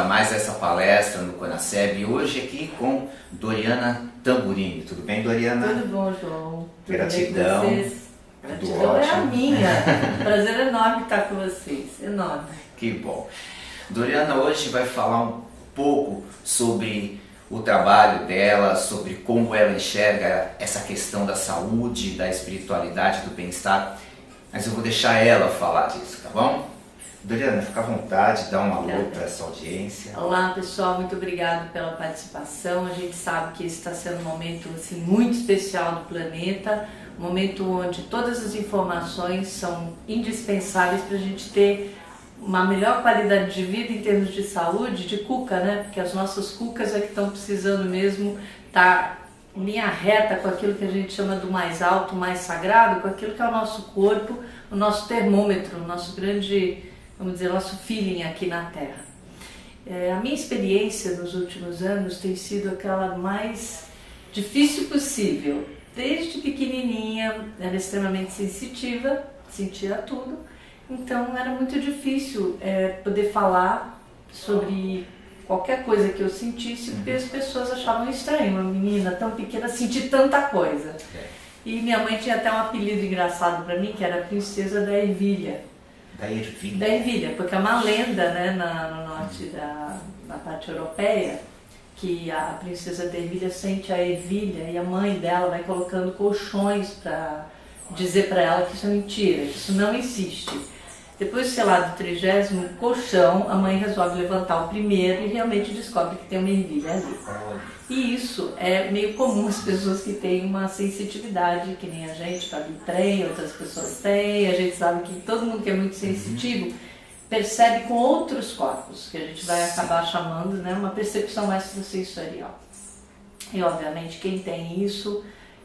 a mais essa palestra no Conaceb, hoje aqui com Doriana Tamburini. Tudo bem, Doriana? Tudo bom, João. Tudo Gratidão. bem com vocês? Gratidão é a minha. Prazer enorme estar com vocês, enorme. Que bom. Doriana hoje vai falar um pouco sobre o trabalho dela, sobre como ela enxerga essa questão da saúde, da espiritualidade, do bem-estar, mas eu vou deixar ela falar disso, tá bom? Doriana, fica à vontade, dá um alô para essa audiência. Olá pessoal, muito obrigada pela participação. A gente sabe que esse está sendo um momento assim, muito especial do planeta, um momento onde todas as informações são indispensáveis para a gente ter uma melhor qualidade de vida em termos de saúde, de cuca, né? Porque as nossas cucas é que estão precisando mesmo estar em linha reta com aquilo que a gente chama do mais alto, mais sagrado, com aquilo que é o nosso corpo, o nosso termômetro, o nosso grande, vamos dizer, nosso feeling aqui na Terra. A minha experiência nos últimos anos tem sido aquela mais difícil possível. Desde pequenininha, era extremamente sensitiva, sentia tudo. Então era muito difícil poder falar sobre qualquer coisa que eu sentisse, porque as pessoas achavam estranho, uma menina tão pequena sentir tanta coisa. E minha mãe tinha até um apelido engraçado para mim, que era a Princesa da Ervilha. Da Ervilha? Da Ervilha, porque é uma lenda, né, no norte na parte europeia, que a Princesa da Ervilha sente a ervilha e a mãe dela vai colocando colchões para dizer para ela que isso é mentira, que isso não existe. Depois, sei lá, do 30º colchão, a mãe resolve levantar o primeiro e realmente descobre que tem uma ervilha ali. E isso é meio comum as pessoas que têm uma sensitividade, que nem a gente, para o trem, outras pessoas têm. A gente sabe que todo mundo que é muito sensitivo percebe com outros corpos, que a gente vai acabar chamando, né, uma percepção extrasensorial. E, obviamente, quem tem isso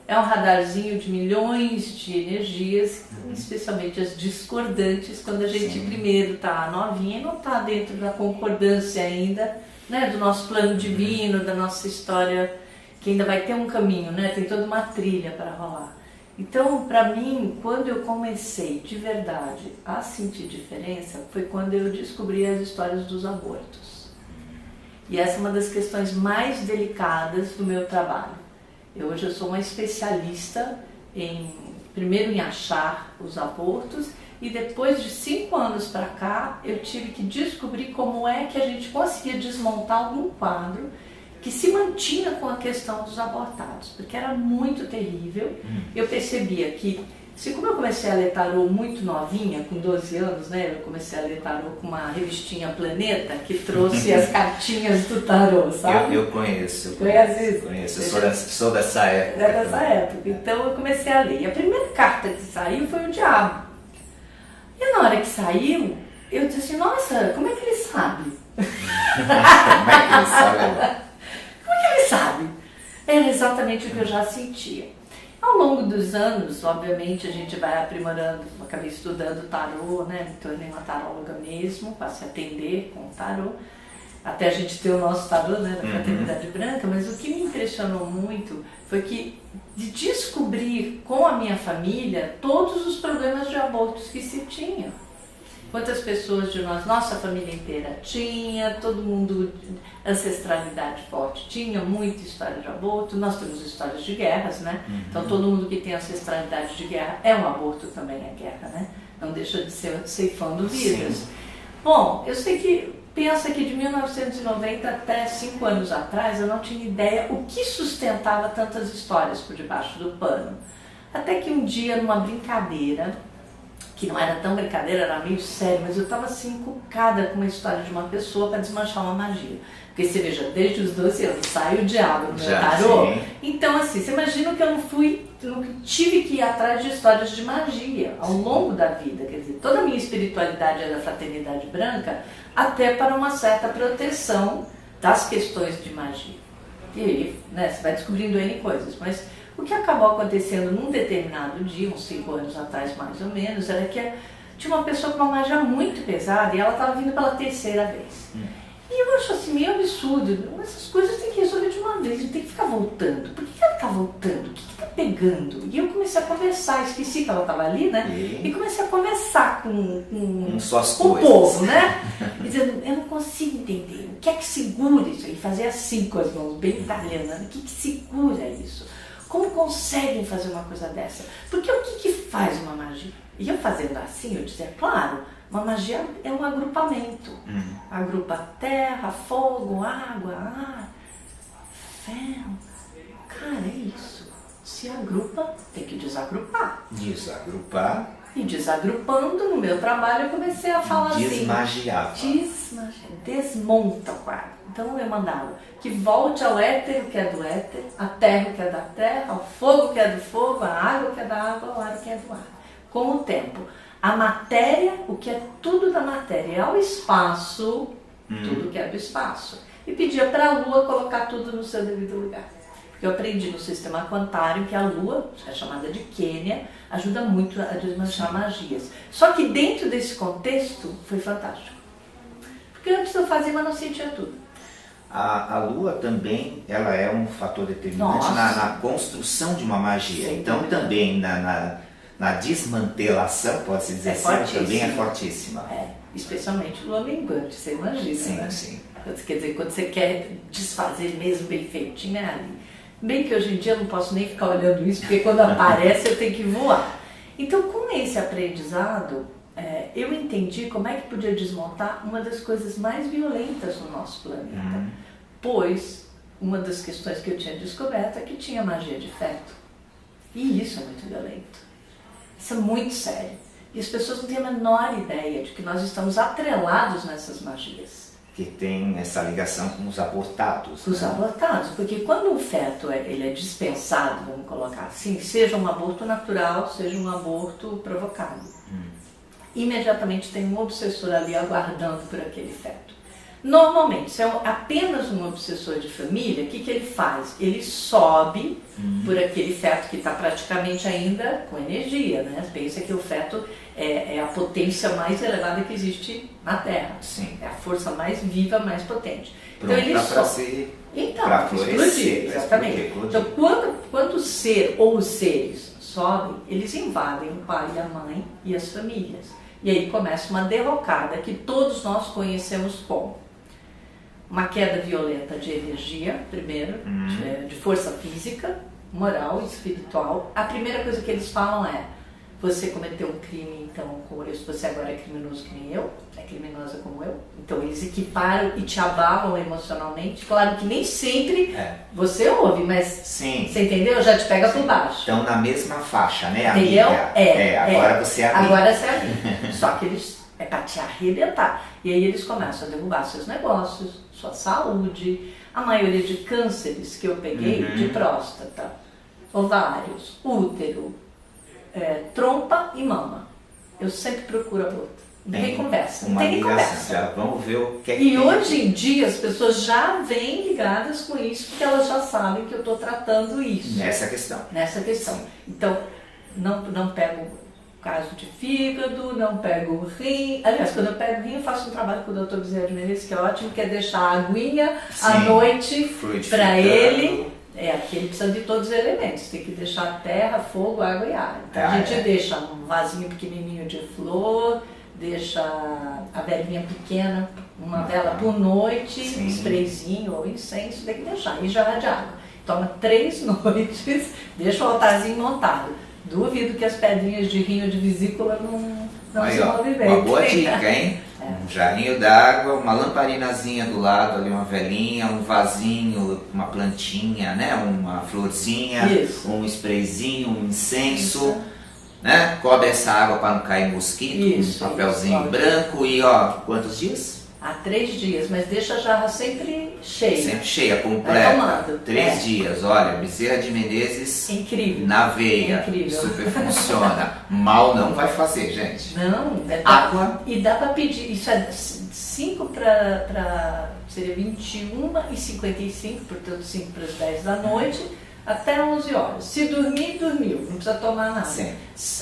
é um radarzinho de milhões de energias, especialmente as discordantes, quando a gente primeiro está novinha e não está dentro da concordância ainda, né, do nosso plano divino, da nossa história, que ainda vai ter um caminho, né, tem toda uma trilha para rolar. Então, para mim, quando eu comecei de verdade a sentir diferença, foi quando eu descobri as histórias dos abortos. E essa é uma das questões mais delicadas do meu trabalho. Hoje eu sou uma especialista primeiro em achar os abortos, e depois de 5 anos para cá eu tive que descobrir como é que a gente conseguia desmontar algum quadro que se mantinha com a questão dos abortados, porque era muito terrível. Eu percebia que, como eu comecei a ler tarô muito novinha, com 12 anos, né, eu comecei a ler tarô com uma revistinha Planeta, que trouxe as cartinhas do tarô, sabe? Eu conheço. Conhece isso? Conheço, sou dessa época. É dessa época, então eu comecei a ler. E a primeira carta que saiu foi o Diabo. E na hora que saiu, eu disse assim, nossa, como é que ele sabe? Como é que ele sabe? Como é que ele sabe? Era exatamente o que eu já sentia. Ao longo dos anos, obviamente, a gente vai aprimorando. Eu acabei estudando tarô, né? Me tornei uma taróloga mesmo, passei a atender com o tarô, até a gente ter o nosso tarô, né, da Fraternidade Branca. Mas o que me impressionou muito foi que de descobrir com a minha família todos os problemas de abortos que se tinham. Quantas pessoas de nós, nossa família inteira tinha, todo mundo, ancestralidade forte, tinha muita história de aborto. Nós temos histórias de guerras, né? Então todo mundo que tem ancestralidade de guerra é um aborto, também é guerra, né? Não deixa de ser ceifando vidas. Sim. Bom, eu sei que pensa que de 1990 até 5 anos atrás eu não tinha ideia o que sustentava tantas histórias por debaixo do pano. Até que um dia, numa brincadeira, que não era tão brincadeira, era meio sério, mas eu estava assim encucada com uma história de uma pessoa para desmanchar uma magia. Porque você veja, desde os 12 anos sai o diabo no meu tarô. Sim. Então assim, você imagina que eu não tive que ir atrás de histórias de magia ao longo da vida. Quer dizer, toda a minha espiritualidade é da Fraternidade Branca, até para uma certa proteção das questões de magia. E aí, né, você vai descobrindo N coisas, mas o que acabou acontecendo num determinado dia, uns 5 anos atrás mais ou menos, era que tinha uma pessoa com uma magia muito pesada e ela estava vindo pela 3ª vez. E eu acho assim meio absurdo, essas coisas tem que resolver de uma vez, não tem que ficar voltando. Por que ela está voltando? O que está pegando? E eu comecei a conversar, esqueci que ela estava ali, né? E comecei a conversar com o povo, né? E dizendo, eu não consigo entender, o que é que segura isso? Ele fazia assim com as mãos, bem italiana. O que segura isso? Como conseguem fazer uma coisa dessa? Porque o que faz uma magia? E eu fazendo assim, eu dizia, claro, uma magia é um agrupamento. Agrupa terra, fogo, água, ar, ferro. Cara, é isso. Se agrupa, tem que desagrupar. Desagrupar. E desagrupando, no meu trabalho, eu comecei a falar Desmagiava. assim. Desmonta o quadro. Então eu mandava que volte ao éter o que é do éter, a terra o que é da terra, ao fogo o que é do fogo, a água o que é da água, ao ar o que é do ar. Com o tempo. A matéria, o que é tudo da matéria, ao espaço, tudo que é do espaço. E pedia para a Lua colocar tudo no seu devido lugar. Porque eu aprendi no sistema quantário que a Lua, é chamada de Quênia, ajuda muito a desmanchar magias. Só que dentro desse contexto foi fantástico. Porque antes eu fazia, mas não sentia tudo. A Lua também, ela é um fator determinante na construção de uma magia. Sim, então também na desmantelação, pode-se dizer assim, também é fortíssima. Especialmente Lua minguante, você imagina, sim, né? Sim. Quer dizer, quando você quer desfazer mesmo bem feitinho, é ali. Bem que hoje em dia eu não posso nem ficar olhando isso, porque quando aparece eu tenho que voar. Então, com esse aprendizado, eu entendi como é que podia desmontar uma das coisas mais violentas no nosso planeta. Pois, uma das questões que eu tinha descoberto é que tinha magia de feto. E isso é muito violento. Isso é muito sério. E as pessoas não têm a menor ideia de que nós estamos atrelados nessas magias. Que tem essa ligação com os abortados. Com os abortados, porque quando um feto ele é dispensado, vamos colocar assim, seja um aborto natural, seja um aborto provocado, imediatamente tem um obsessor ali aguardando por aquele feto. Normalmente, se é apenas um obsessor de família, o que ele faz? Ele sobe por aquele feto que está praticamente ainda com energia, né? Pensa que o feto é a potência mais elevada que existe na Terra. Sim. É a força mais viva, mais potente. Pronto, então ele sobe. Para explodir, exatamente. Então, quando o ser ou os seres sobem, eles invadem o pai e a mãe e as famílias. E aí começa uma derrocada que todos nós conhecemos como uma queda violenta de energia, primeiro, de força física, moral e espiritual. A primeira coisa que eles falam é: você cometeu um crime, então, se você agora é criminoso que nem eu, é criminosa como eu. Então eles equiparam e te abalam emocionalmente. Claro que nem sempre você ouve, mas sim. Você entendeu? Já te pega por baixo. Estão na mesma faixa, né, entendeu? amiga? Agora você é amiga. Agora você é amiga. Só que eles é para te arrebentar. E aí eles começam a derrubar seus negócios, sua saúde, a maioria de cânceres que eu peguei, de próstata, ovários, útero, trompa e mama. Eu sempre procuro aborto. Não tem conversa. Não tem nem conversa. Já vamos ver o que é que E hoje em dia as pessoas já vêm ligadas com isso, porque elas já sabem que eu estou tratando isso. Nessa questão. Sim. Então, não pego caso de fígado, não pego rim. Aliás, quando eu pego rim, eu faço um trabalho com o Dr. Bezerra de Menezes, que é ótimo, que é deixar a aguinha à noite para ele. Porque ele precisa de todos os elementos. Tem que deixar terra, fogo, água e ar. Então a gente deixa um vasinho pequenininho de flor, deixa a velinha pequena, uma vela por noite, um sprayzinho ou incenso, tem que deixar. E jarra de água. Toma 3 noites, deixa o altarzinho montado. Duvido que as pedrinhas de rim ou de vesícula não se movimentem. Uma boa dica, hein? Um jarrinho d'água, uma lamparinazinha do lado, ali uma velinha, um vasinho, uma plantinha, né? Uma florzinha, um sprayzinho, um incenso, né? Cobre essa água para não cair mosquito, um papelzinho branco e quantos dias? Há 3 dias, mas deixa a jarra sempre cheia. Sempre cheia, completa. 3 dias, olha, Bezerra de Menezes. Incrível. Na veia. Incrível. Super funciona. Mal não vai fazer, gente. Não, água. E dá para pedir, isso é 5 para seria 21h55, portanto 5 para as 10 da noite, até 11 horas. Se dormir, dormiu, não precisa tomar nada. Sim.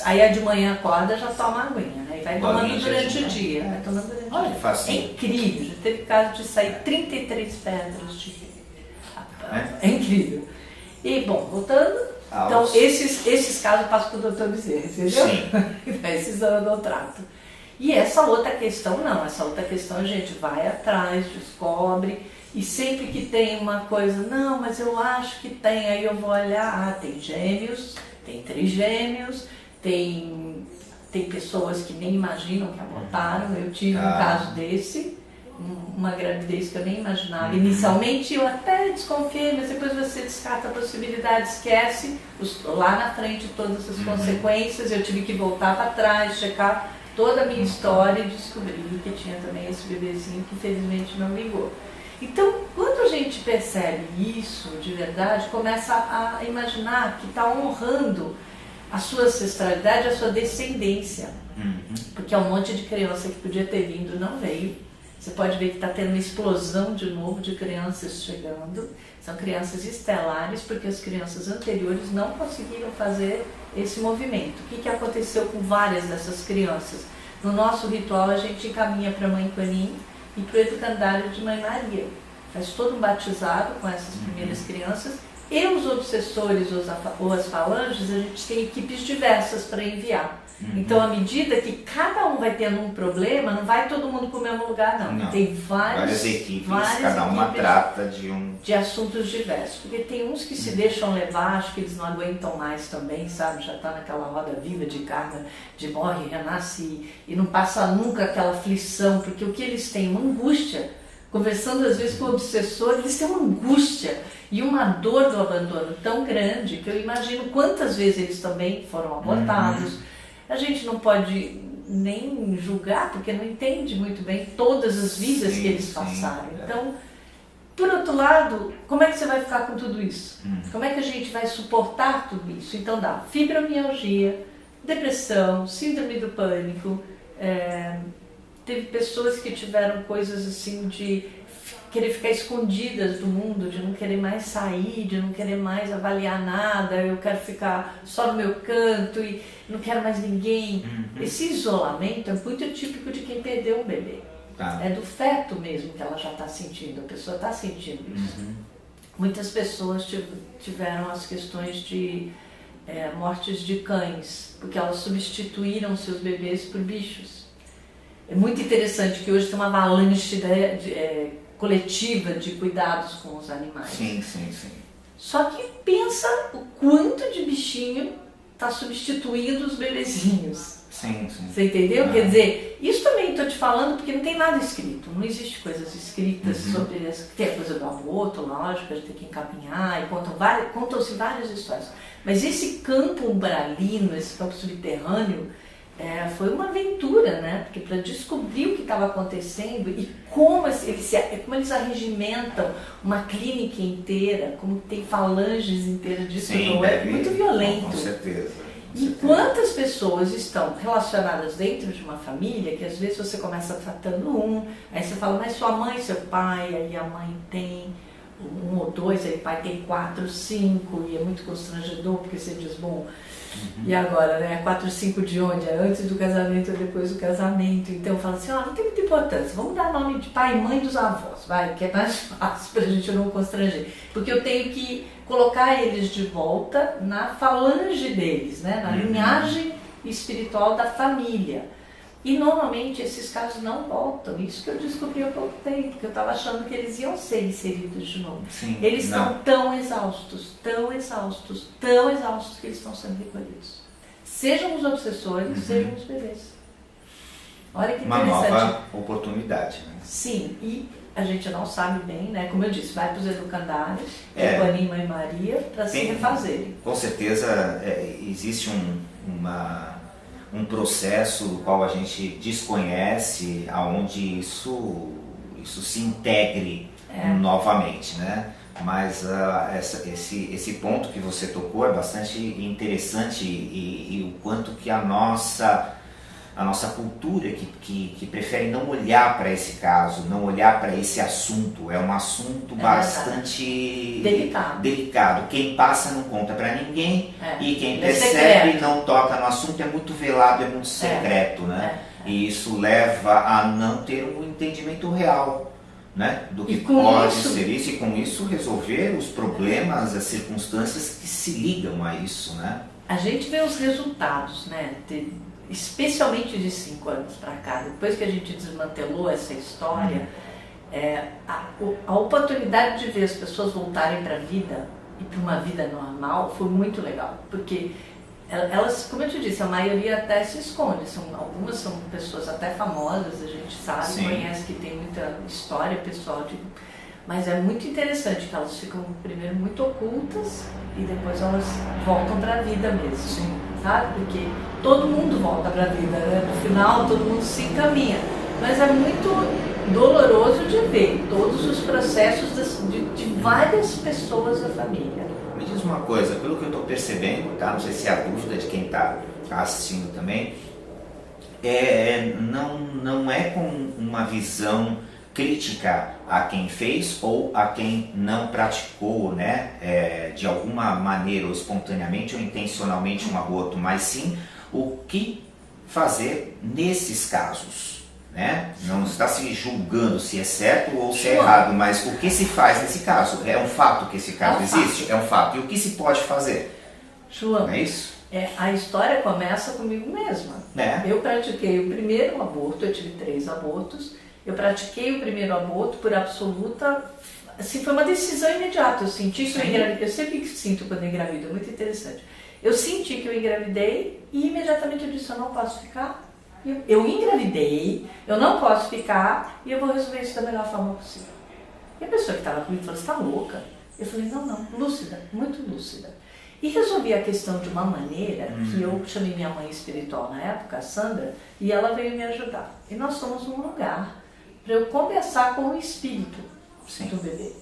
Aí de manhã acorda, já toma aguinha, né? E vai tomando durante o dia. Vai tomando durante o dia. Facinho. É incrível, já teve caso de sair 33 pedras de rio. É incrível. E, bom, voltando, então esses casos eu passo para o Dr. Bezerra, entendeu? Sim. Esses anos eu trato. E essa outra questão não, essa outra questão a gente vai atrás, descobre, e sempre que tem uma coisa, não, mas eu acho que tem, aí eu vou olhar, tem gêmeos, tem trigêmeos, tem pessoas que nem imaginam que abortaram, eu tive um caso desse, uma gravidez que eu nem imaginava. Inicialmente eu até desconfiei, mas depois você descarta a possibilidade, esquece, lá na frente todas as consequências, eu tive que voltar para trás, checar toda a minha história e descobri que tinha também esse bebezinho que infelizmente não vingou. Então, quando a gente percebe isso de verdade, começa a imaginar que está honrando a sua ancestralidade, a sua descendência. Porque é um monte de criança que podia ter vindo, não veio. Você pode ver que está tendo uma explosão de novo de crianças chegando. São crianças estelares, porque as crianças anteriores não conseguiram fazer esse movimento. O que aconteceu com várias dessas crianças? No nosso ritual, a gente encaminha para a Mãe Quanin e para o educandário de Mãe Maria. Faz todo um batizado com essas primeiras crianças. E os obsessores ou as falanges, a gente tem equipes diversas para enviar. Então, à medida que cada um vai tendo um problema, não vai todo mundo para o mesmo lugar, não. Tem várias equipes, cada uma trata de assuntos diversos. Porque tem uns que se deixam levar, acho que eles não aguentam mais também, sabe? Já está naquela roda viva de karma, de morre, renasce e não passa nunca aquela aflição, porque o que eles têm? Uma angústia. Conversando às vezes com o obsessor, eles têm uma angústia e uma dor do abandono tão grande que eu imagino quantas vezes eles também foram abortados. A gente não pode nem julgar, porque não entende muito bem todas as vidas que eles passaram. Então, por outro lado, como é que você vai ficar com tudo isso? Como é que a gente vai suportar tudo isso? Então dá fibromialgia, depressão, síndrome do pânico, teve pessoas que tiveram coisas assim de querer ficar escondidas do mundo, de não querer mais sair, de não querer mais avaliar nada, eu quero ficar só no meu canto e não quero mais ninguém. Esse isolamento é muito típico de quem perdeu um bebê. É do feto mesmo que ela já está sentindo, a pessoa está sentindo isso. Muitas pessoas tiveram as questões de mortes de cães, porque elas substituíram seus bebês por bichos. É muito interessante que hoje tem uma avalanche coletiva de cuidados com os animais. Sim. Só que pensa o quanto de bichinho está substituindo os bebezinhos. Sim. Você entendeu? Quer dizer, isso também estou te falando porque não tem nada escrito. Não existe coisas escritas sobre isso. Tem a coisa do aborto, lógico, a gente tem que encaminhar e contam-se várias histórias. Mas esse campo umbralino, esse campo subterrâneo, foi uma aventura, né? Porque para descobrir o que estava acontecendo e como eles arregimentam uma clínica inteira, como tem falanges inteiras disso, é muito violento. Com certeza. E quantas pessoas estão relacionadas dentro de uma família que às vezes você começa tratando aí você fala, mas sua mãe, seu pai, aí a mãe tem 1 ou 2, aí o pai tem 4, 5, e é muito constrangedor porque você diz, bom, e agora, né? 4, 5 de onde? É antes do casamento ou depois do casamento? Então eu falo assim, não tem muita importância, vamos dar nome de pai e mãe dos avós, vai, que é mais fácil pra gente não constranger. Porque eu tenho que colocar eles de volta na falange deles, né? Na linhagem espiritual da família. E normalmente esses casos não voltam, isso que eu descobri há pouco tempo, porque eu estava achando que eles iam ser inseridos de novo. Eles estão tão exaustos que eles estão sendo recolhidos. Sejam os obsessores, sejam os bebês. Olha que interessante. Uma nova oportunidade, né? Sim, e a gente não sabe bem, né? Como eu disse, vai para os educandários, Quanin, Mãe Maria, para se refazerem. Com certeza existe um processo do qual a gente desconhece, aonde isso se integre novamente, né? Mas esse ponto que você tocou é bastante interessante e o quanto que a nossa cultura que prefere não olhar para esse caso, não olhar para esse assunto, é um assunto bastante delicado. Quem passa não conta para ninguém e quem percebe não toca no assunto, é muito velado, é muito secreto, né? E isso leva a não ter um entendimento real, né? Do que pode ser isso e com isso resolver os problemas, as circunstâncias que se ligam a isso, né? A gente vê os resultados, né? especialmente de 5 anos para cá, depois que a gente desmantelou essa história, a oportunidade de ver as pessoas voltarem para a vida e para uma vida normal foi muito legal, porque elas, como eu te disse, a maioria até se esconde, algumas são pessoas até famosas, a gente sabe, Sim. conhece que tem muita história pessoal, mas é muito interessante que elas ficam primeiro muito ocultas e depois elas voltam para a vida mesmo, Sim. sabe? Porque todo mundo volta para a vida, né? No final todo mundo se encaminha, mas é muito doloroso de ver todos os processos de várias pessoas da família. Me diz uma coisa, pelo que eu estou percebendo, tá? Não sei se é a dúvida de quem está assistindo também, não é com uma visão crítica a quem fez ou a quem não praticou, né, de alguma maneira, ou espontaneamente ou intencionalmente um aborto, mas sim o que fazer nesses casos. Né? Não está se julgando se é certo ou se é errado, mas o que se faz nesse caso? É um fato que esse caso existe? É um fato. E o que se pode fazer? João, não é isso? A história começa comigo mesma. Eu pratiquei o primeiro aborto, eu tive 3 abortos. Eu pratiquei o primeiro aborto por absoluta... Assim, foi uma decisão imediata. Eu senti que eu engravidei. Eu sempre sinto quando eu engravido, é muito interessante. Eu senti que eu engravidei e imediatamente eu disse, eu não posso ficar. Eu engravidei, eu não posso ficar e eu vou resolver isso da melhor forma possível. E a pessoa que estava comigo falou, você está louca? Eu falei, não, lúcida, muito lúcida. E resolvi a questão de uma maneira que eu chamei minha mãe espiritual na época, a Sandra, e ela veio me ajudar. E nós fomos num lugar para eu conversar com o espírito do bebê.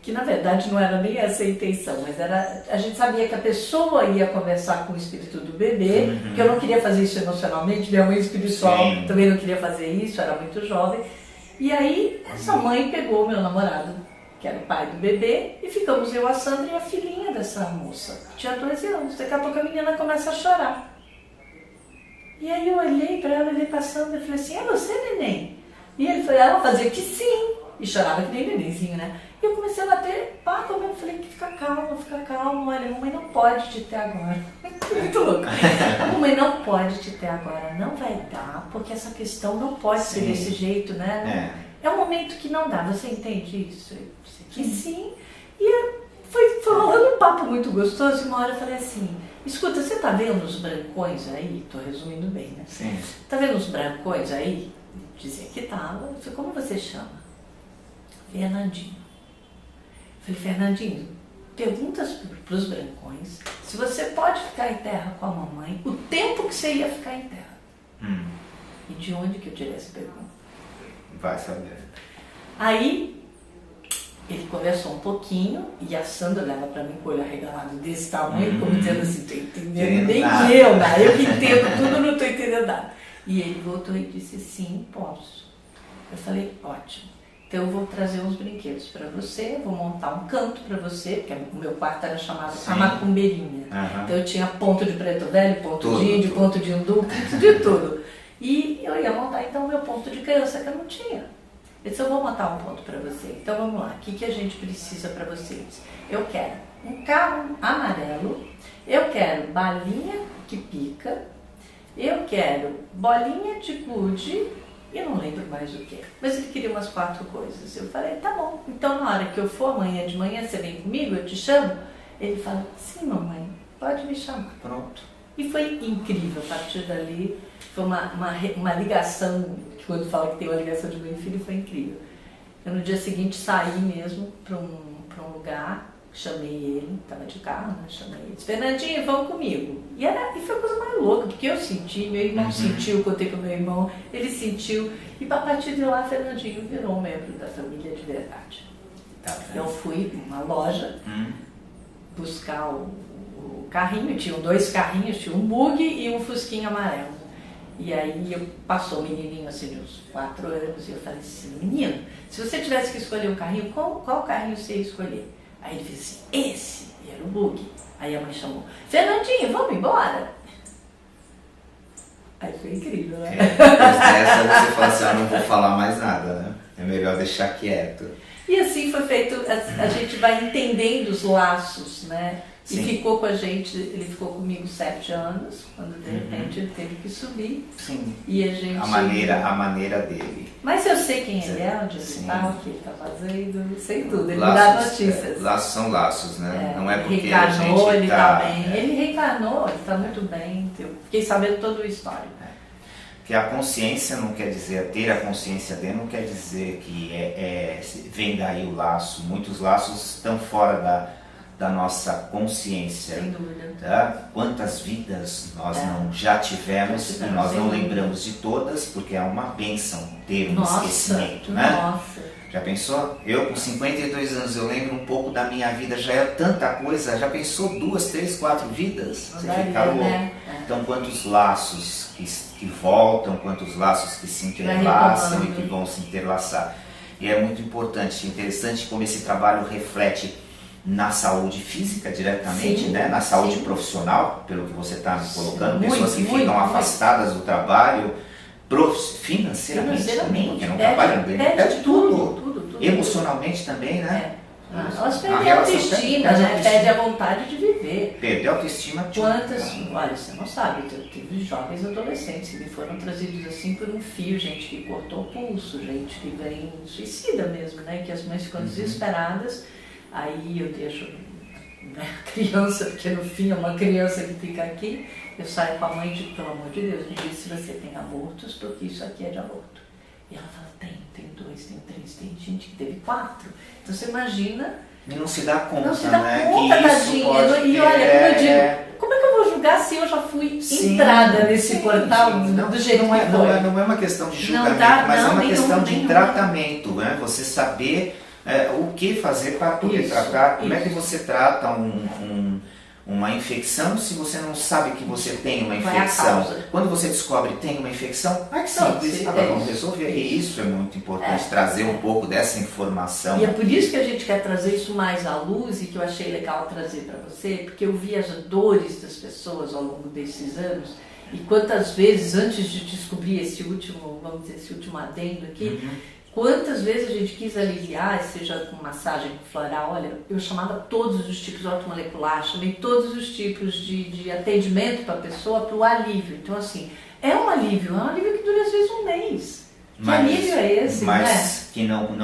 Que na verdade não era nem essa a intenção, mas a gente sabia que a pessoa ia conversar com o espírito do bebê, que eu não queria fazer isso emocionalmente, minha mãe espiritual também não queria fazer isso, era muito jovem. E aí essa mãe pegou o meu namorado, que era o pai do bebê, e ficamos eu, a Sandra e a filhinha dessa moça, que tinha 12 anos. Daqui a pouco a menina começa a chorar. E aí eu olhei para ela, olhei para a Sandra e falei assim, é você, neném? E ela fazia que sim, e chorava que nem nenenzinho, né? E eu comecei a bater papo, eu falei, fica calma, olha, a mamãe não pode te ter agora. Muito louco. A mamãe não pode te ter agora, não vai dar, porque essa questão não pode ser desse jeito, né? É um momento que não dá, você entende isso? Eu disse que sim. E foi rolando um papo muito gostoso, e uma hora eu falei assim, escuta, você tá vendo os brancões aí? Tô resumindo bem, né? Sim. Tá vendo os brancões aí? Dizia que tava. Eu falei, como você chama? Fernandinho. Eu falei, Fernandinho, pergunta para os brancões se você pode ficar em terra com a mamãe o tempo que você ia ficar em terra. E de onde que eu tirei essa pergunta? Vai saber. Aí ele conversou um pouquinho e a Sandra olhava para mim com o olho arregalado desse tamanho, como dizendo assim, tô entendendo nem nada. eu que entendo tudo, não tô entendendo nada. E ele voltou e disse, sim, posso. Eu falei, ótimo. Então eu vou trazer uns brinquedos para você, vou montar um canto para você, porque o meu quarto era chamado a macumbeirinha. Então eu tinha ponto de preto velho, ponto de índio, ponto de hindu, ponto de tudo. E eu ia montar então o meu ponto de criança que eu não tinha. Eu disse, eu vou montar um ponto para você. Então vamos lá, o que a gente precisa para vocês? Eu quero um carro amarelo, eu quero balinha que pica, eu quero bolinha de gude, e eu não lembro mais o que. Mas ele queria umas 4 coisas. Eu falei, tá bom. Então na hora que eu for amanhã de manhã, você vem comigo, eu te chamo? Ele falou, sim mamãe, pode me chamar. Pronto. E foi incrível. A partir dali, foi uma ligação, que quando fala que tem uma ligação de mãe e filho, foi incrível. Eu no dia seguinte saí mesmo para um lugar, chamei ele, estava de carro, né? Chamei ele, disse, Fernandinho, vamos comigo. E foi a coisa mais louca, porque eu senti, meu irmão sentiu, contei com meu irmão, ele sentiu, e a partir de lá, Fernandinho virou um membro da família de verdade. Tá, eu fui numa loja buscar o carrinho, tinham 2 carrinhos, tinha um bug e um fusquinha amarelo. E aí passou o menininho assim de uns 4 anos e eu falei assim, menino, se você tivesse que escolher um carrinho, qual carrinho você ia escolher? Aí ele fez assim, esse, e era o bug. Aí a mãe chamou, Fernandinho, vamos embora? Aí foi incrível, né? Essa você fala assim, não vou falar mais nada, né? É melhor deixar quieto. E assim foi feito, a gente vai entendendo os laços, né? Sim. E ficou com a gente, ele ficou comigo 7 anos, quando de repente ele teve que subir. Sim. E a gente... A maneira dele. Mas eu sei quem ele é, onde ele Sim. está, o que ele está fazendo, sei tudo. Ele Laços, me dá notícias. Laços são laços, né? Não é porque reencarnou, a gente ele tá... está bem. Ele reencarnou, ele está muito bem. Eu fiquei sabendo toda a história. Que a consciência não quer dizer, ter a consciência dele não quer dizer que vem daí o laço. Muitos laços estão fora da nossa consciência. Sem dúvida. Tá? Quantas vidas nós não já tivemos e nós não lembramos de todas, porque é uma bênção ter um esquecimento, né? Nossa. Já pensou? Eu com 52 anos, eu lembro um pouco da minha vida, já é tanta coisa, já pensou 2, 3, 4 vidas? Você fica louco. Né? Então quantos laços que voltam, quantos laços que se interlaçam e que vão se interlaçar. E é muito importante, interessante como esse trabalho reflete na saúde física diretamente, sim, né? Na saúde sim. profissional, pelo que você está me colocando, Muito, pessoas que muito, ficam muito. afastadas do trabalho, financeiramente também, porque não trabalham bem, perde tudo. Emocionalmente também, né? Elas perdem a autoestima, né? Perde a vontade de viver. Perder a autoestima de Quantas, olha, você não sabe, teve jovens adolescentes que me foram trazidos assim por um fio, gente que cortou o pulso, gente que vem suicida mesmo, né? Que as mães ficam desesperadas, aí eu deixo a criança, porque no fim é uma criança que fica aqui, eu saio com a mãe e digo, pelo amor de Deus, me diz se você tem abortos, porque isso aqui é de aborto. E ela fala, tem 2, tem 3, tem gente que teve 4. Então você imagina... E não se dá conta, não se dá né? conta, Que isso tadinha. pode E olha, como eu digo, como é que eu vou julgar se eu já fui entrada nesse portal do jeito que foi? Não é uma questão de julgamento, mas é uma questão de tratamento, né? Você saber o que fazer para poder tratar, como é que você trata uma infecção se você não sabe que você tem uma infecção. Quando você descobre que tem uma infecção, que simples, vamos resolver. E isso é muito importante, trazer um pouco dessa informação. E é por isso que a gente quer trazer isso mais à luz e que eu achei legal trazer para você, porque eu vi as dores das pessoas ao longo desses anos e quantas vezes, antes de descobrir esse último, vamos dizer, esse último adendo aqui, quantas vezes a gente quis aliviar, seja com massagem floral, olha, eu chamava todos os tipos de ortomolecular, chamei todos os tipos de atendimento para a pessoa para o alívio. Então, assim, é um alívio que dura às vezes um mês. Que alívio é esse, mas né? Que não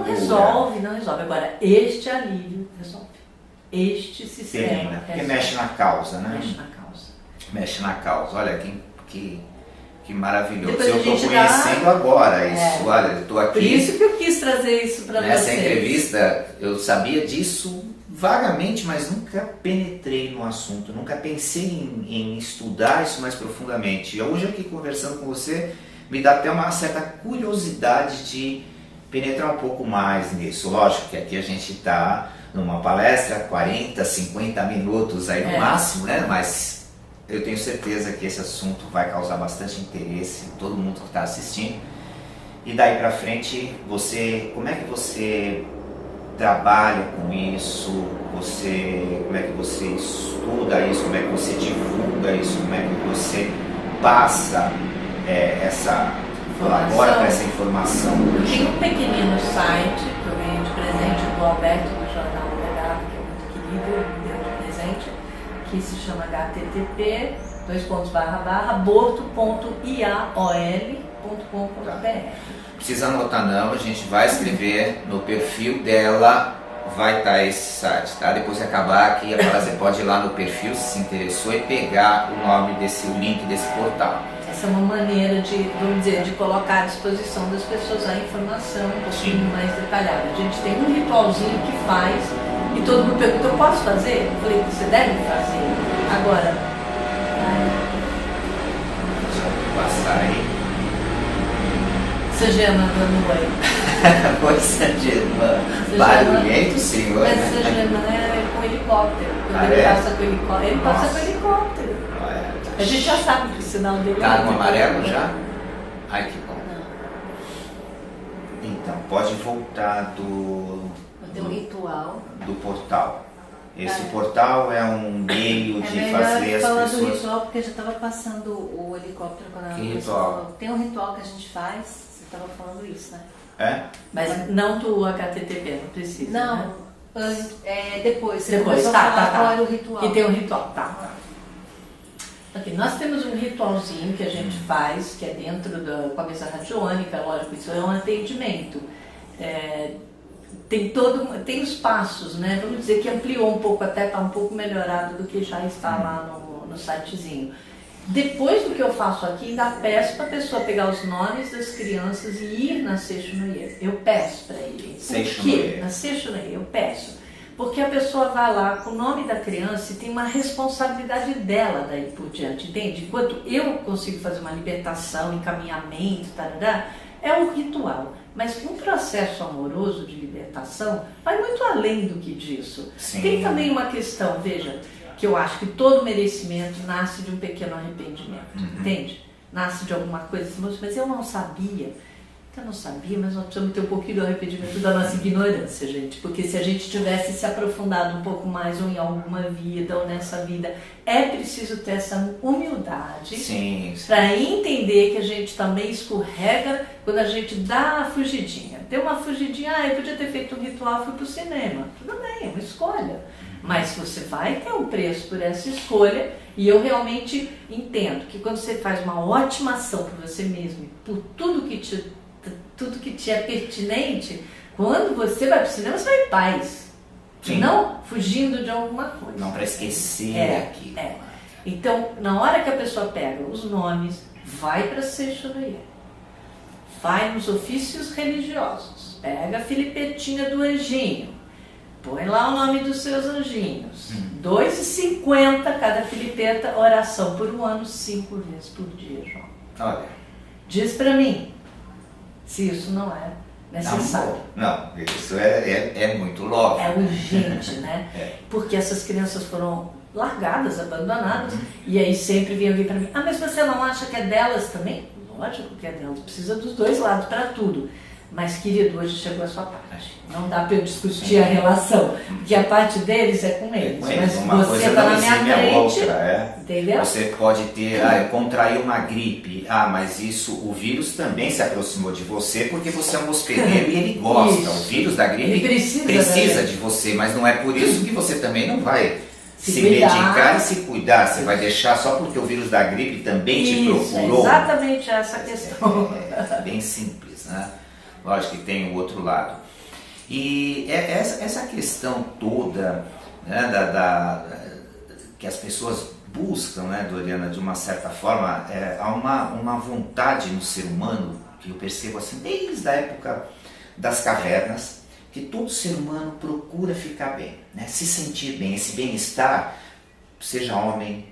resolve, não resolve. Agora, este alívio resolve. Este sistema resolve. Porque mexe na causa, né? Mexe na causa. Mexe na causa. Olha, que maravilhoso. Depois eu estou conhecendo agora isso. Olha, eu estou aqui. Por isso que eu quis trazer isso para vocês. Nessa entrevista, eu sabia disso vagamente, mas nunca penetrei no assunto, nunca pensei em estudar isso mais profundamente. E hoje aqui conversando com você, me dá até uma certa curiosidade de penetrar um pouco mais nisso. Lógico que aqui a gente está numa palestra, 40, 50 minutos aí no máximo, né? Mas eu tenho certeza que esse assunto vai causar bastante interesse em todo mundo que está assistindo. E daí para frente, como é que você trabalha com isso? Como é que você estuda isso? Como é que você divulga isso? Como é que você passa essa informação? Eu tenho um pequenino site que eu ganhei de presente do Alberto do Jornal do Legado, que é muito querido, me deu de presente, que se chama http://aborto.iaol.com.br. Precisa anotar não, a gente vai escrever no perfil dela, vai estar esse site, tá? Depois que acabar aqui, você pode ir lá no perfil se interessou e pegar o link desse portal. Essa é uma maneira de colocar à disposição das pessoas a informação um pouquinho mais detalhada. A gente tem um ritualzinho que faz e todo mundo pergunta, eu posso fazer? Eu falei, você deve fazer. Agora, deixa eu passar aí. Sagema dando oi. Oi, Sagema. Barulhento, senhor. Mas Sagema é com helicóptero. Quando ele passa com helicóptero, ele passa com helicóptero. A gente já sabe que o sinal dele tá no amarelo já? Ai, que bom. Não. Então, pode voltar Tem um ritual. Do portal. Esse portal é um meio de fazer as falar pessoas... do ritual, porque já estava passando o helicóptero quando a pessoa falou. Tem um ritual que a gente faz, você estava falando isso, né? É? Mas não do HTTP, não precisa. Não, né? Depois, você Depois, começou a falar qual era o ritual. Que tem um ritual, tá. Aqui, nós temos um ritualzinho que a gente faz, que é dentro com a mesa radiônica, lógico, isso é um atendimento. Tem os passos, né? Vamos dizer que ampliou um pouco, até está um pouco melhorado do que já está lá no sitezinho. Depois do que eu faço aqui, ainda peço para a pessoa pegar os nomes das crianças e ir na Seixonoye. Eu peço para ele. Por quê? Na Seixonoye, eu peço. Porque a pessoa vai lá com o nome da criança e tem uma responsabilidade dela daí por diante, entende? Enquanto eu consigo fazer uma libertação, encaminhamento, tarará, é um ritual. Mas um processo amoroso de libertação vai muito além do que disso. Sim. Tem também uma questão, veja, que eu acho que todo merecimento nasce de um pequeno arrependimento, entende? Nasce de alguma coisa assim, mas eu não sabia. Eu não sabia, mas nós precisamos ter um pouquinho do arrependimento da nossa ignorância, gente. Porque se a gente tivesse se aprofundado um pouco mais ou em alguma vida ou nessa vida, é preciso ter essa humildade para entender que a gente também escorrega quando a gente dá a fugidinha. Deu uma fugidinha, eu podia ter feito um ritual, fui pro cinema. Tudo bem, é uma escolha. Mas você vai ter um preço por essa escolha, e eu realmente entendo que quando você faz uma ótima ação por você mesmo, por tudo que te é pertinente, quando você vai para o cinema, você vai em paz. Sim. Não fugindo de alguma coisa. Não para esquecer aquilo. Então, na hora que a pessoa pega os nomes, vai para Seixonoye, vai nos ofícios religiosos, pega a filipetinha do anjinho, põe lá o nome dos seus anjinhos. R$2,50 cada filipeta, oração por um ano, 5 vezes por dia, João. Olha. Diz para mim se isso não é necessário. Não, isso é muito lógico. É urgente, né? Porque essas crianças foram largadas, abandonadas, e aí sempre vinha alguém para mim, mas você não acha que é delas também? Lógico que é delas, precisa dos dois lados para tudo. Mas, querido, hoje chegou a sua parte. Não dá para eu discutir a relação, porque a parte deles é com eles. Mas você está na minha frente, entendeu? Você pode ter, contrair uma gripe, mas o vírus também se aproximou de você porque você é um hospedeiro e ele gosta. Isso. O vírus da gripe precisa de você, mas não é por isso que você também não vai se medicar e se cuidar. Você vai deixar só porque o vírus da gripe também te procurou. É exatamente essa questão. É bem simples, né? Lógico que tem o outro lado. E essa questão toda, né, que as pessoas buscam, né, Doriana, de uma certa forma, há uma vontade no ser humano, que eu percebo assim, desde a época das cavernas, que todo ser humano procura ficar bem, né, se sentir bem, esse bem-estar, seja homem,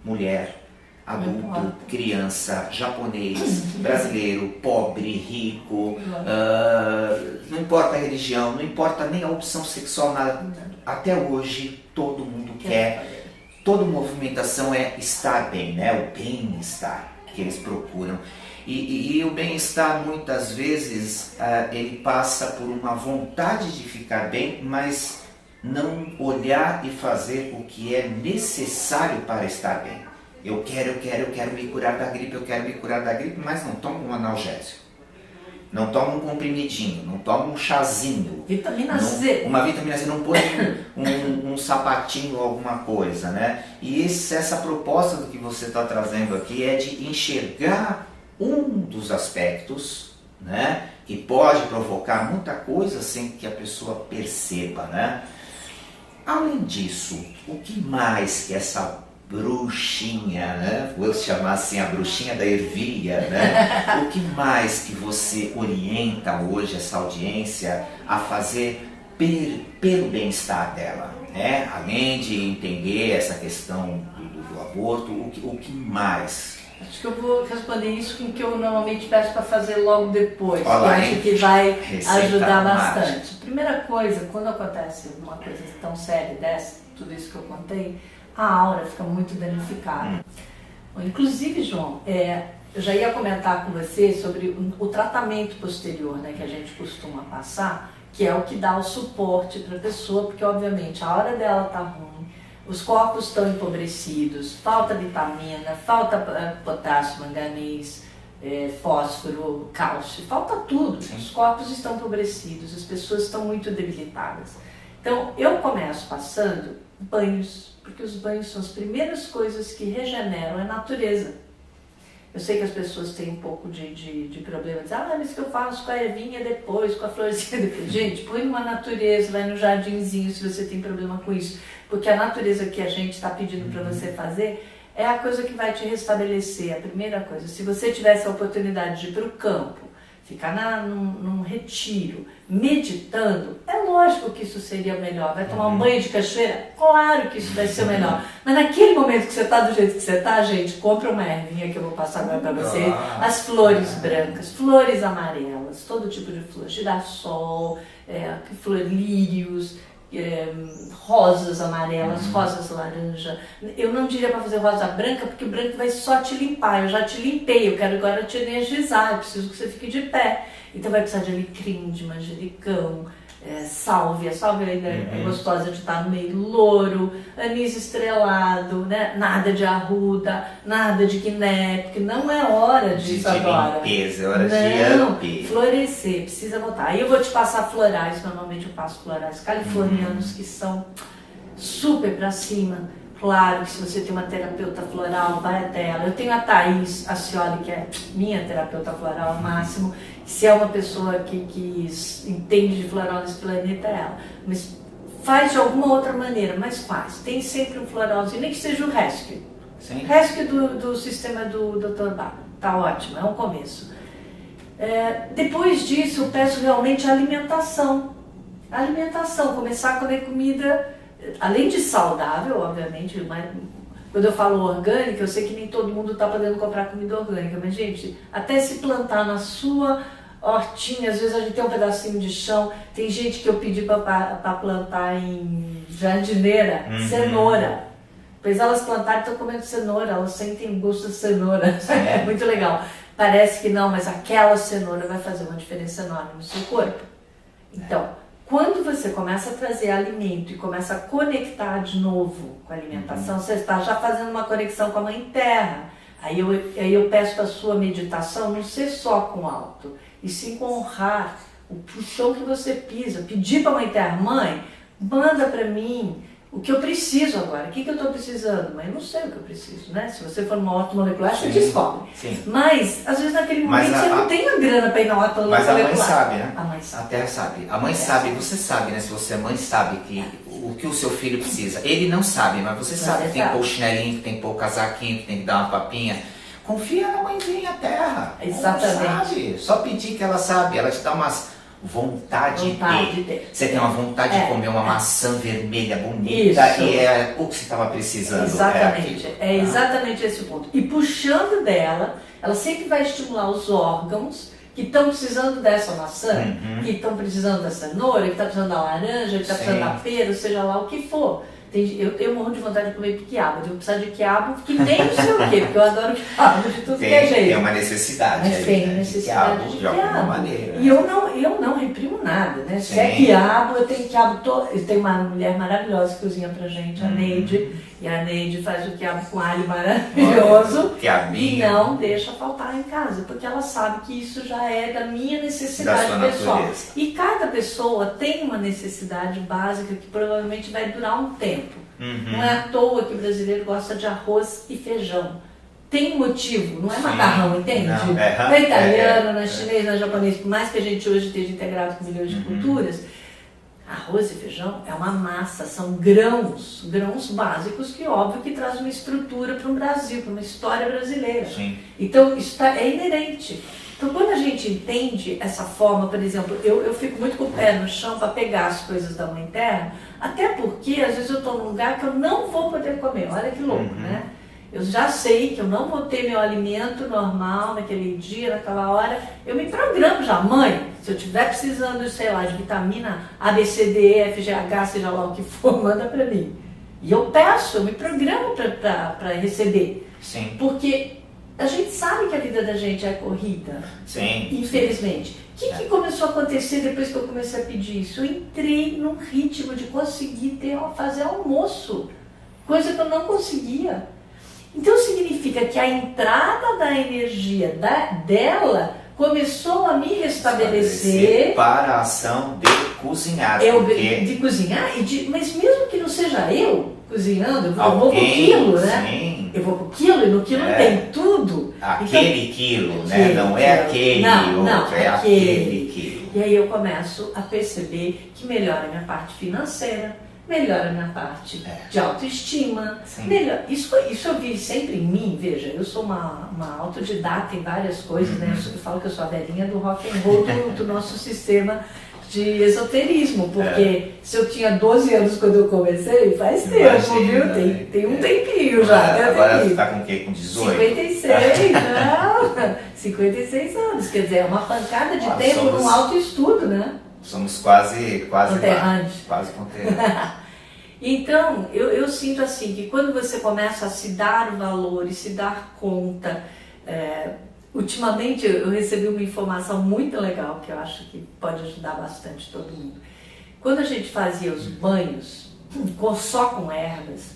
mulher, adulto, criança, japonês, brasileiro, pobre, rico, não importa a religião, não importa nem a opção sexual, nada. Até hoje todo mundo quer, toda movimentação é estar bem, né? O bem-estar que eles procuram. E o bem-estar muitas vezes ele passa por uma vontade de ficar bem, mas não olhar e fazer o que é necessário para estar bem. Eu quero me curar da gripe, mas não tomo um analgésico, não tomo um comprimidinho, não tomo um chazinho. Vitamina C. Uma vitamina C, não põe um sapatinho ou alguma coisa, né? E essa proposta do que você está trazendo aqui é de enxergar um dos aspectos, né, que pode provocar muita coisa sem que a pessoa perceba, né? Além disso, o que mais que essa bruxinha, né? Vou chamar assim a bruxinha da ervilha, né? O que mais que você orienta hoje essa audiência a fazer pelo bem-estar dela, né? Além de entender essa questão do aborto, o que mais? Acho que eu vou responder isso com o que eu normalmente peço para fazer logo depois, que eu acho que vai ajudar bastante. Primeira coisa, quando acontece uma coisa tão séria dessa, tudo isso que eu contei, a aura fica muito danificada. Inclusive, João, eu já ia comentar com você sobre o tratamento posterior, né, que a gente costuma passar, que é o que dá o suporte para a pessoa, porque obviamente a aura dela está ruim, os corpos estão empobrecidos, falta vitamina, falta potássio, manganês, fósforo, cálcio, falta tudo. Os corpos estão empobrecidos, as pessoas estão muito debilitadas. Então, eu começo passando banhos, porque os banhos são as primeiras coisas que regeneram a natureza. Eu sei que as pessoas têm um pouco de problema, dizem, mas que eu faço com a ervinha depois, com a florzinha depois. Gente, põe numa natureza, vai no jardinzinho se você tem problema com isso, porque a natureza que a gente está pedindo para você fazer é a coisa que vai te restabelecer, a primeira coisa. Se você tivesse a oportunidade de ir para o campo, ficar num retiro, meditando, é lógico que isso seria melhor. Vai tomar um banho de cachoeira? Claro que isso vai ser melhor. Mas naquele momento que você está do jeito que você está, gente, compra uma ervinha que eu vou passar agora para vocês. As flores brancas, flores amarelas, todo tipo de flor, girassol, lírios, rosas amarelas, rosas laranja. Eu não diria para fazer rosa branca, porque o branco vai só te limpar. Eu já te limpei, eu quero agora te energizar, eu preciso que você fique de pé. Então vai precisar de alecrim, de manjericão, sálvia. Sálvia ainda é gostosa de estar no meio, louro, anis estrelado, né? Nada de arruda, nada de guiné, porque não é hora disso agora. Limpeza, é hora de florescer, precisa voltar. Aí eu vou te passar florais, normalmente eu passo florais californianos que são super pra cima. Claro que se você tem uma terapeuta floral, vai até ela. Eu tenho a Thaís Ascioli, que é minha terapeuta floral ao máximo. Se é uma pessoa que entende de floral nesse planeta, é ela. Mas faz de alguma outra maneira, mas faz. Tem sempre um floralzinho, nem que seja o Rescue. Sim. Rescue do sistema do Dr. Bach. Tá ótimo, é um começo. Depois disso, eu peço realmente a alimentação. A alimentação, começar a comer comida, além de saudável, obviamente, mas quando eu falo orgânica, eu sei que nem todo mundo está podendo comprar comida orgânica, mas, gente, até se plantar na sua hortinha, às vezes a gente tem um pedacinho de chão, tem gente que eu pedi para plantar em jardineira, cenoura. Pois elas plantaram e estão comendo cenoura, elas sentem gosto de cenoura, é muito legal. Parece que não, mas aquela cenoura vai fazer uma diferença enorme no seu corpo. Então, quando você começa a trazer alimento e começa a conectar de novo com a alimentação, você está já fazendo uma conexão com a Mãe Terra. Aí eu peço para a sua meditação não ser só com alto, e sim com honrar o chão que você pisa. Pedir para a Mãe Terra, mãe, manda para mim o que eu preciso agora. O que eu estou precisando? Mas eu não sei o que eu preciso, né? Se você for numa ortomolecular, você descobre. Sim. Mas, às vezes, naquele momento, você não tem a grana para ir na ortomolecular. Mas a mãe sabe, né? A mãe sabe. A Terra sabe. A mãe sabe, você sabe, né? Se você é mãe, sabe o que o seu filho precisa. Ele não sabe, mas você sabe que tem que pôr o chinelinho, que tem que pôr o casaquinho, que tem que dar uma papinha. Confia na mãezinha Terra. Exatamente. Ela sabe. Só pedir que ela sabe. Ela te dá umas vontade de ter. Você tem uma vontade de comer uma maçã vermelha bonita. Isso. E é o que você estava precisando. Exatamente. É exatamente esse o ponto. E puxando dela, ela sempre vai estimular os órgãos que estão precisando dessa maçã, que estão precisando da cenoura, que estão precisando da laranja, que estão precisando da pera, seja lá o que for. Eu morro de vontade de comer quiabo. Eu vou precisar de quiabo que nem não sei o quê, porque eu adoro quiabo de tudo que é jeito. Tem uma necessidade. Mas tem necessidade de quiabo. alguma maneira. E eu não reprimo nada, né? Se é quiabo, eu tenho quiabo todo. Eu tenho uma mulher maravilhosa que cozinha pra gente, a Neide. E a Neide faz o quiabo com alho maravilhoso. Quiabinho. E não deixa faltar em casa, porque ela sabe que isso já é da minha necessidade pessoal. Natureza. E cada pessoa tem uma necessidade básica que provavelmente vai durar um tempo. Não é à toa que o brasileiro gosta de arroz e feijão. Tem motivo, não é macarrão, entende? Não é italiano, não é chinês, não é japonês, por mais que a gente hoje esteja integrado com milhões de culturas, arroz e feijão é uma massa, são grãos básicos que, óbvio, que traz uma estrutura para um Brasil, para uma história brasileira. Sim. Então, isso é inerente. Então, quando a gente entende essa forma, por exemplo, eu fico muito com o pé no chão para pegar as coisas da Mãe Terra, até porque, às vezes, eu estou num lugar que eu não vou poder comer. Olha que louco, né? Eu já sei que eu não vou ter meu alimento normal naquele dia, naquela hora. Eu me programo já. Mãe, se eu estiver precisando, sei lá, de vitamina A, B, C, D, E, F, G, H, seja lá o que for, manda para mim. E eu peço, eu me programo para receber. Sim. Porque a gente sabe que a vida da gente é corrida. Sim. Infelizmente. O que começou a acontecer depois que eu comecei a pedir isso? Eu entrei num ritmo de conseguir fazer almoço. Coisa que eu não conseguia. Então significa que a entrada da energia dela começou a me restabelecer para a ação de cozinhar. De cozinhar, mas mesmo que não seja eu cozinhando, eu vou pro quilo, né? Sim. Eu vou pro quilo e no quilo tem tudo. Aquele então, quilo, né? Não é aquele outro, é aquele quilo. E aí eu começo a perceber que melhora a minha parte financeira, melhora a minha parte de autoestima, isso eu vi sempre em mim, veja, eu sou uma autodidata em várias coisas, né? Eu falo que eu sou a velhinha do rock and roll do nosso sistema de esoterismo, porque se eu tinha 12 anos quando eu comecei, faz tempo, viu? Tem um tempinho já. Agora você está com o quê? Com 18? 56, não, 56 anos, quer dizer, é uma pancada de tempo num autoestudo, né? Somos quase conterrâneos. Quase conterrâneos. Então, eu sinto assim, que quando você começa a se dar o valor e se dar conta, ultimamente eu recebi uma informação muito legal que eu acho que pode ajudar bastante todo mundo. Quando a gente fazia os banhos só com ervas,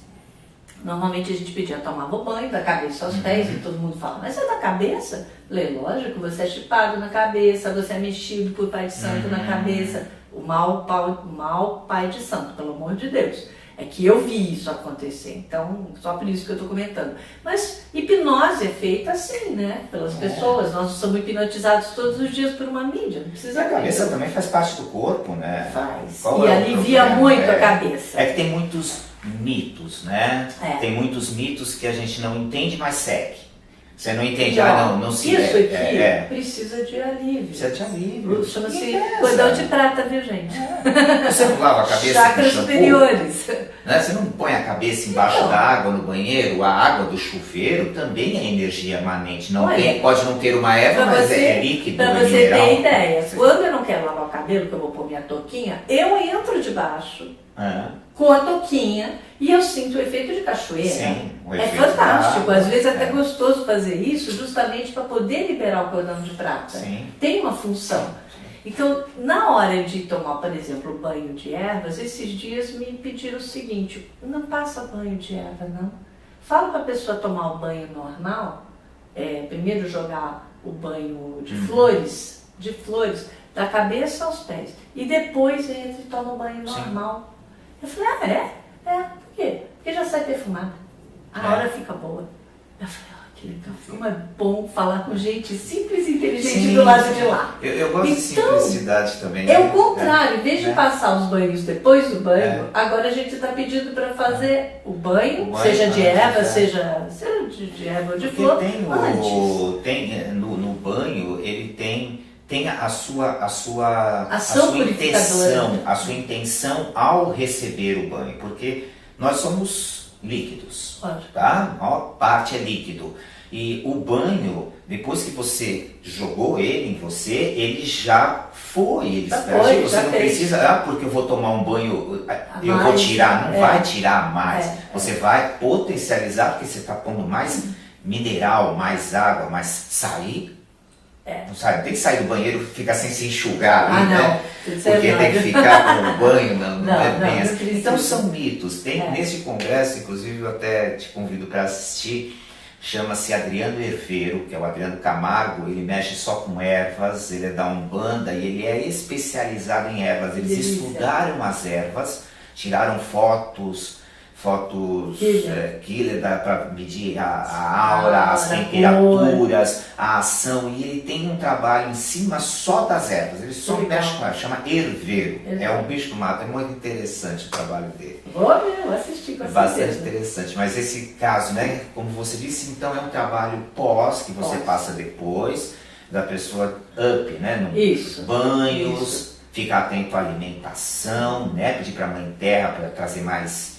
normalmente a gente pedia, tomava o banho da cabeça aos pés e todo mundo fala, mas é da cabeça? Lógico, você é chipado na cabeça, você é mexido por Pai de Santo na cabeça, o mal Pai de Santo, pelo amor de Deus. É que eu vi isso acontecer, então só por isso que eu estou comentando. Mas hipnose é feita assim, né? Pelas pessoas, nós somos hipnotizados todos os dias por uma mídia, não precisa. E a cabeça também faz parte do corpo, né? Faz, Qual e alivia muito a cabeça. É que tem muitos mitos, né? Tem muitos mitos que a gente não entende, mas segue. Você não entende, não se... Isso aqui precisa de alívio. Precisa de alívio. Chama-se cordão de prata, viu, gente? Você não lava a cabeça Chakras superiores. Né? Você não põe a cabeça embaixo da água no banheiro, a água do chuveiro também é energia emanente. Pode não ter uma erva, mas é líquido, Para é você mineral. ter ideia, quando eu não quero lavar o cabelo, que eu vou pôr minha touquinha, eu entro debaixo com a touquinha e eu sinto o efeito de cachoeira. Sim, o é efeito fantástico, às vezes é até gostoso fazer isso justamente para poder liberar o cordão de prata. Sim. Tem uma função. Então, na hora de tomar, por exemplo, banho de ervas, esses dias me pediram o seguinte, não passa banho de erva, não. Fala para a pessoa tomar o banho normal, primeiro jogar o banho de flores, da cabeça aos pés, e depois entra e toma um banho normal. Eu falei, por quê? Porque já sai perfumada. A hora fica boa. Eu falei, que legal, como é bom falar com gente simples e inteligente do lado de lá. Eu gosto de simplicidade também. É o contrário, em vez de passar os banhos depois do banho, agora a gente está pedindo para fazer o banho, seja de erva, seja de erva ou de flor, antes. No banho, ele tem a sua intenção ao receber o banho, porque nós somos líquidos, tá? A maior parte é líquido. E o banho, depois que você jogou ele em você, ele já foi. Você não precisa, porque eu vou tomar um banho, eu vou tirar, não vai tirar mais. Você vai potencializar, porque você está pondo mais mineral, mais água, mais sair. Não sabe, tem que sair do banheiro e ficar sem se enxugar ali, né? Porque tem que ficar com o banho, não é bem assim. Então são mitos. Nesse congresso, inclusive eu até te convido para assistir, chama-se Adriano Herveiro, que é o Adriano Camargo, ele mexe só com ervas, ele é da Umbanda e ele é especializado em ervas. Eles estudaram as ervas, tiraram fotos killer para medir a aura, as temperaturas, a ação, e ele tem um trabalho em cima só das ervas, ele só mexe com ela, chama Herveiro, é um bicho do mato, é muito interessante o trabalho dele. Vou assistir com certeza. Bastante interessante, mas esse caso, né, como você disse, então é um trabalho pós, que você passa depois, da pessoa né, banhos, ficar atento à alimentação, né, pedir para a Mãe Terra para trazer mais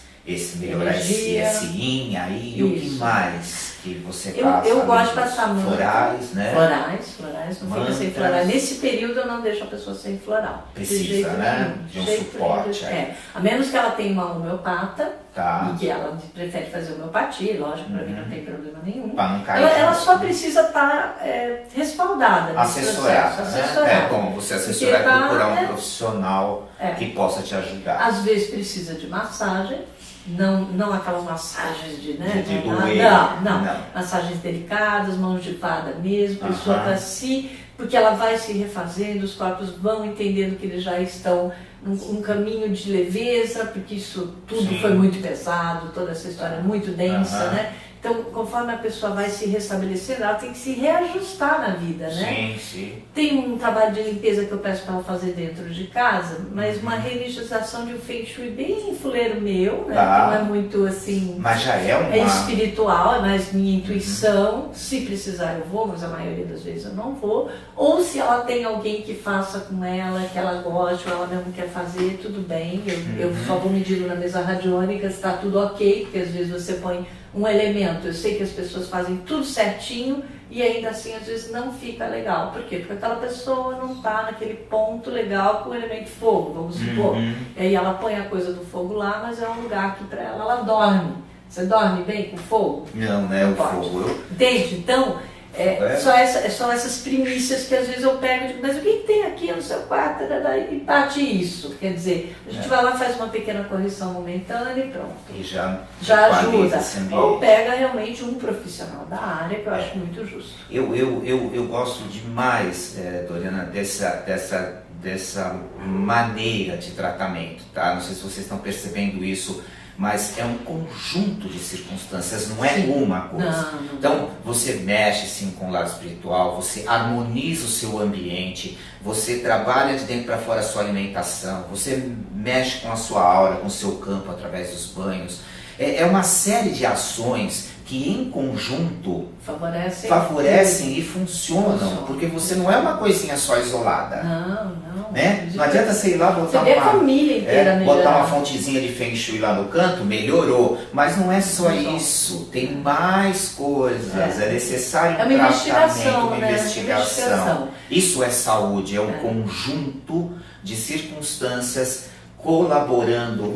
melhorar esse yin aí. E o que mais que você passa? Eu gosto de passar muito. Florais, né? Florais, não fica sem floral. Nesse período eu não deixo a pessoa sem floral. Precisa, né? De um suporte. A menos que ela tenha uma homeopata, e que ela prefere fazer homeopatia, lógico, para mim não tem problema nenhum. Pra não cair ela só precisa estar respaldada. Assessorada, né? Como você assessorar, procurar um profissional que possa te ajudar. Às vezes precisa de massagem. Não aquelas massagens de doer. Não. Massagens delicadas, mãos de fada mesmo, pessoa para se porque ela vai se refazendo, os corpos vão entendendo que eles já estão num caminho de leveza, porque isso tudo Sim. foi muito pesado, toda essa história é muito densa, né? Então, conforme a pessoa vai se restabelecendo, ela tem que se reajustar na vida, né? Sim, sim. Tem um trabalho de limpeza que eu peço para ela fazer dentro de casa, mas uma religiosação de um feng shui bem fuleiro meu, né? Tá. Que não é muito assim... Mas já é uma... É espiritual, é mais minha intuição. Se precisar eu vou, mas a maioria das vezes eu não vou. Ou se ela tem alguém que faça com ela, que ela goste, ou ela mesmo quer fazer, tudo bem. Eu só vou medindo na mesa radiônica se está tudo ok, porque às vezes você põe um elemento. Eu sei que as pessoas fazem tudo certinho e ainda assim às vezes não fica legal. Por quê? Porque aquela pessoa não está naquele ponto legal com o elemento fogo, vamos supor. E aí ela põe a coisa do fogo lá, mas é um lugar que para ela dorme. Você dorme bem com fogo? Não, né? Não O pode. fogo. Entende? Então, são essas primícias que às vezes eu pego e digo, mas o que tem aqui no seu quarto? E bate isso. Quer dizer, a gente vai lá, faz uma pequena correção momentânea e pronto. E já ajuda. esse ambiente. Ou pega realmente um profissional da área, que eu acho muito justo. Eu gosto demais, Doriana, dessa maneira de tratamento, tá? Não sei se vocês estão percebendo isso, mas é um conjunto de circunstâncias, não é uma coisa. Não. Então, você mexe sim com o lado espiritual, você harmoniza o seu ambiente, você trabalha de dentro para fora a sua alimentação, você mexe com a sua aura, com o seu campo através dos banhos. É uma série de ações que em conjunto favorecem e funcionam, porque você não é uma coisinha só isolada. Não. Né? Não adianta, sei lá, botar a família inteira botar uma fontezinha de Feng Shui lá no canto, melhorou. Mas não é só isso, tem mais coisas, é necessário uma investigação, uma investigação. Isso é saúde, é um conjunto de circunstâncias colaborando.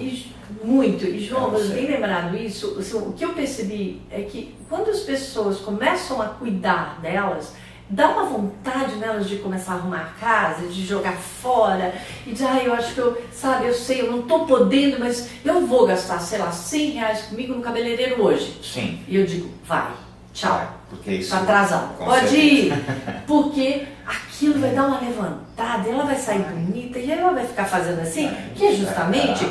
Muito, e João, bem lembrado isso, assim, o que eu percebi é que quando as pessoas começam a cuidar delas, dá uma vontade nelas de começar a arrumar a casa, de jogar fora, e dizer, eu acho que eu sei, eu não estou podendo, mas eu vou gastar, sei lá, R$100 comigo no cabeleireiro hoje. Sim. E eu digo, vai, tchau, porque isso tá atrasado, pode ir, porque aquilo vai dar uma levantada, ela vai sair bonita, e aí ela vai ficar fazendo assim, que é justamente...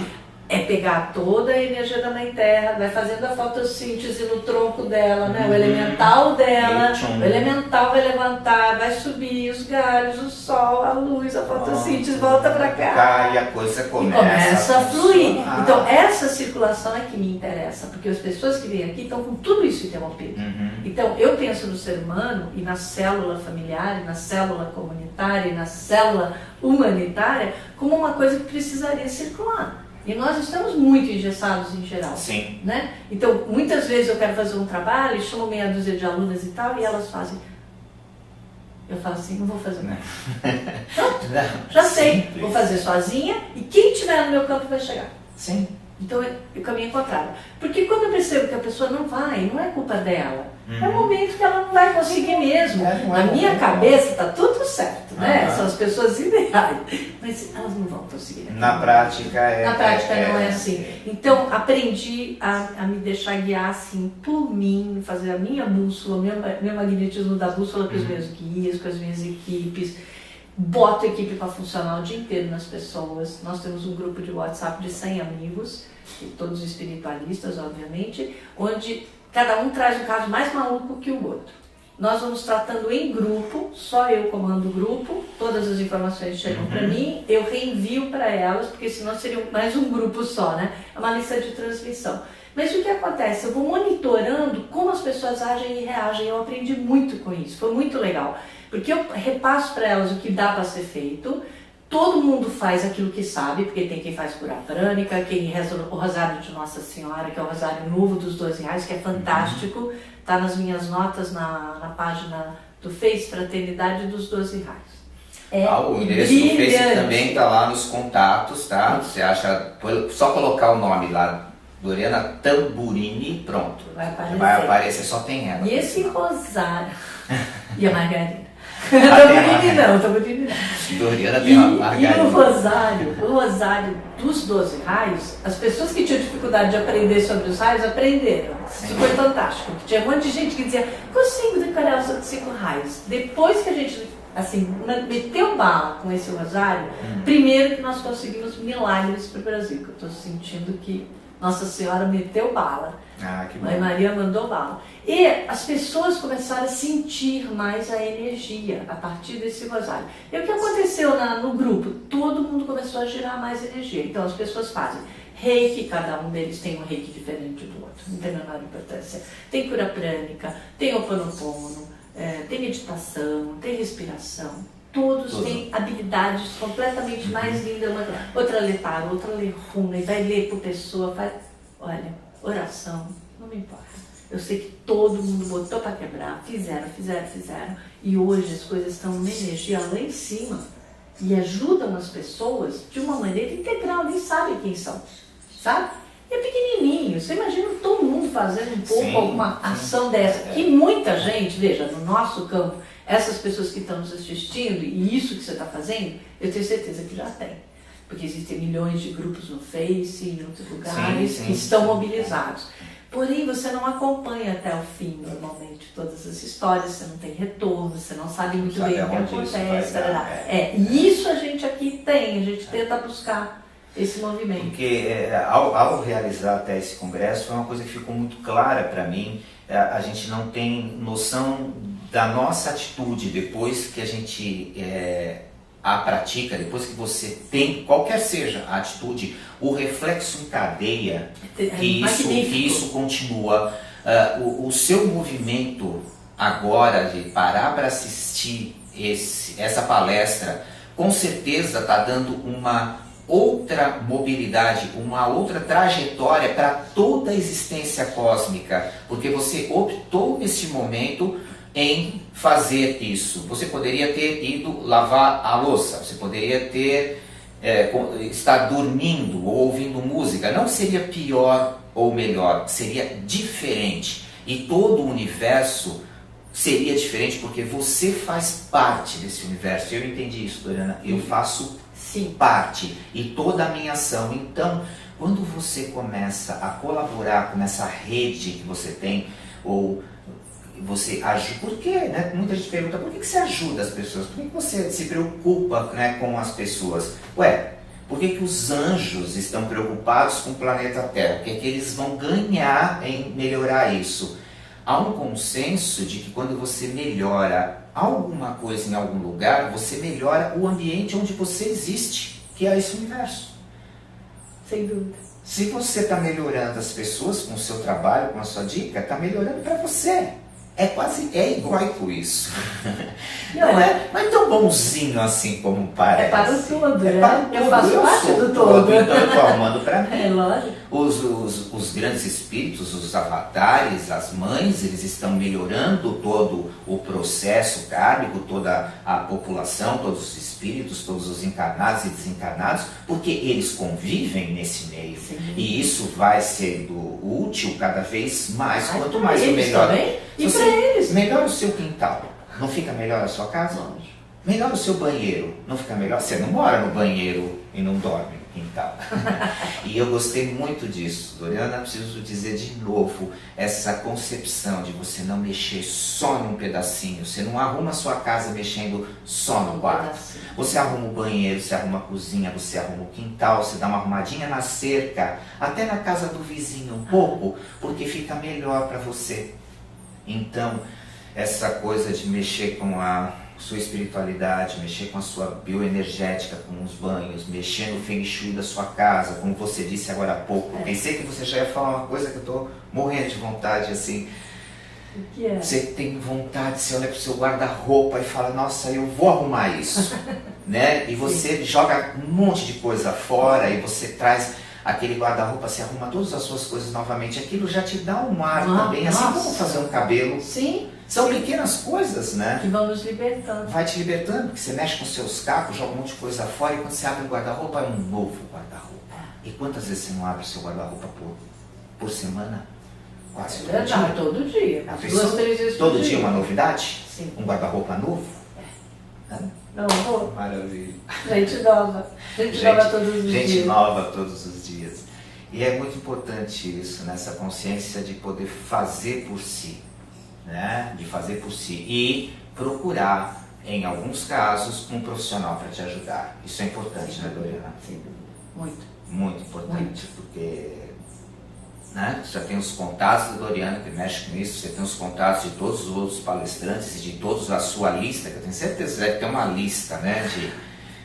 pegar toda a energia da Mãe Terra, vai fazendo a fotossíntese no tronco dela, né? O elemental dela, o elemental vai levantar, vai subir os galhos, o sol, a luz, a fotossíntese, volta pra cá. E a coisa começa a fluir. Então essa circulação é que me interessa, porque as pessoas que vêm aqui estão com tudo isso interrompido. Então eu penso no ser humano e na célula familiar, e na célula comunitária, e na célula humanitária, como uma coisa que precisaria circular. E nós estamos muito engessados em geral. Sim. Né? Então, muitas vezes eu quero fazer um trabalho, chamo meia dúzia de alunas e tal, e elas fazem. Eu falo assim, não vou fazer mais. Pronto, já sei, vou fazer sozinha, e quem estiver no meu campo vai chegar. Sim. Então, o caminho é contrário. Porque quando eu percebo que a pessoa não vai, não é culpa dela. É o momento que ela não vai conseguir mesmo. Na minha cabeça está tudo certo, né? São as pessoas ideais. Mas elas não vão conseguir. Na prática não é assim. Então, aprendi a me deixar guiar assim por mim, fazer a minha bússola, meu magnetismo da bússola com os meus guias, com as minhas equipes. Boto a equipe para funcionar o dia inteiro nas pessoas. Nós temos um grupo de WhatsApp de 100 amigos, todos espiritualistas, obviamente, onde cada um traz um caso mais maluco que o outro. Nós vamos tratando em grupo, só eu comando o grupo, todas as informações chegam para mim, eu reenvio para elas, porque senão seria mais um grupo só, né? É uma lista de transmissão. Mas o que acontece? Eu vou monitorando como as pessoas agem e reagem. Eu aprendi muito com isso, foi muito legal. Porque eu repasso para elas o que dá para ser feito, todo mundo faz aquilo que sabe, porque tem quem faz cura prânica, quem reza o Rosário de Nossa Senhora, que é o Rosário Novo dos 12 reais, que é fantástico, está nas minhas notas na página do Face, Fraternidade dos 12 reais. O endereço do Face também está lá nos contatos, tá? Você acha, só colocar o nome lá, Doriana Tamburini, pronto. Vai aparecer, só tem ela. E esse Rosário e a Margarida. Tamburini não. Doriana tem uma margarina. E o rosário dos 12 raios, as pessoas que tinham dificuldade de aprender sobre os raios, aprenderam. Sim. Isso foi fantástico. Tinha um monte de gente que dizia, consigo decorar os outros 5 raios. Depois que a gente assim, meteu bala com esse rosário. Primeiro que nós conseguimos milagres para o Brasil, que eu estou sentindo que Nossa Senhora meteu bala. Que bom. Mãe Maria mandou bala. E as pessoas começaram a sentir mais a energia a partir desse rosário. E o que aconteceu no grupo? Todo mundo começou a girar mais energia. Então as pessoas fazem reiki, cada um deles tem um reiki diferente do outro, não tem a menor importância. Tem cura prânica, tem Ho'oponopono, tem meditação, tem respiração. Todos têm habilidades completamente mais lindas. Outra lê tarô, outra lê runa, e vai ler por pessoa, faz... Olha, oração, não me importa. Eu sei que todo mundo botou para quebrar, fizeram. E hoje as coisas estão numa energia lá em cima e ajudam as pessoas de uma maneira integral, nem sabem quem são, sabe? E é pequenininho, você imagina todo mundo fazendo um pouco alguma ação dessa. E muita gente, veja, no nosso campo, essas pessoas que estão nos assistindo e isso que você está fazendo, eu tenho certeza que já tem. Porque existem milhões de grupos no Face e em outros lugares que estão mobilizados. Porém, você não acompanha até o fim, normalmente, todas as histórias, você não tem retorno, você não sabe muito bem o que acontece. E isso a gente aqui tem, a gente tenta buscar esse movimento. Porque ao realizar até esse congresso, foi uma coisa que ficou muito clara para mim. A gente não tem noção da nossa atitude depois que a gente a pratica, depois que você tem, qualquer seja a atitude, o reflexo em cadeia, que isso continua. O seu movimento agora de parar para assistir essa palestra, com certeza está dando uma outra mobilidade, uma outra trajetória para toda a existência cósmica, porque você optou nesse momento em fazer isso. Você poderia ter ido lavar a louça, você poderia ter estar dormindo ou ouvindo música. Não seria pior ou melhor, seria diferente. E todo o universo seria diferente porque você faz parte desse universo. Eu entendi isso, Doriana. Eu faço parte e toda a minha ação. Então, quando você começa a colaborar com essa rede que você tem, ou você ajuda, por quê? Né? Muita gente pergunta, por que você ajuda as pessoas? Por que você se preocupa, né, com as pessoas? Por que os anjos estão preocupados com o planeta Terra? Porque que eles vão ganhar em melhorar isso. Há um consenso de que quando você melhora alguma coisa em algum lugar, você melhora o ambiente onde você existe, que é esse universo. Sem dúvida. Se você está melhorando as pessoas com o seu trabalho, com a sua dica, está melhorando para você. É igual isso. Não é tão bonzinho assim como parece. É para o todo, né? Eu faço parte do todo. Então eu estou arrumando para mim. É lógico. Os grandes espíritos, os avatares, as mães, eles estão melhorando todo o processo kármico, toda a população, todos os espíritos, todos os encarnados e desencarnados, porque eles convivem nesse meio. Sim. E isso vai sendo útil cada vez mais, quanto mais o melhor. E para eles? Melhora o seu quintal, não fica melhor a sua casa? Melhora o seu banheiro, não fica melhor? Você não mora no banheiro e não dorme no quintal. E eu gostei muito disso, Doriana, preciso dizer de novo, essa concepção de você não mexer só num pedacinho, você não arruma a sua casa mexendo só no quarto. Você arruma o banheiro, você arruma a cozinha, você arruma o quintal, você dá uma arrumadinha na cerca, até na casa do vizinho um pouco, porque fica melhor para você. Então, essa coisa de mexer com a sua espiritualidade, mexer com a sua bioenergética, com os banhos, mexer no Feng Shui da sua casa, como você disse agora há pouco. Pensei que você já ia falar uma coisa que eu estou morrendo de vontade, assim. O que é? Você tem vontade, você olha para o seu guarda-roupa e fala, nossa, eu vou arrumar isso. Né? E você joga um monte de coisa fora e você traz aquele guarda-roupa, você arruma todas as suas coisas novamente, aquilo já te dá um ar também, assim como fazer um cabelo. Sim. São pequenas coisas, né? Que vão nos libertando. Vai te libertando, porque você mexe com seus cacos, joga um monte de coisa fora, e quando você abre o guarda-roupa, é um novo guarda-roupa. E quantas vezes você não abre o seu guarda-roupa por semana? Quase todo dia. Todo dia. Duas, 3 vezes todo dia uma novidade? Sim. Um guarda-roupa novo? Não, maravilha. Gente nova. Gente nova todos os dias. Gente nova todos os dias. E é muito importante isso, né? Essa consciência de poder fazer por si, né? De fazer por si e procurar em alguns casos, um profissional para te ajudar. Isso é importante, né, Doriana? Sim, muito. Muito importante, porque né, você já tem os contatos da Doriana que mexe com isso, você tem os contatos de todos os outros palestrantes, de todos a sua lista, que eu tenho certeza que você deve ter uma lista, né,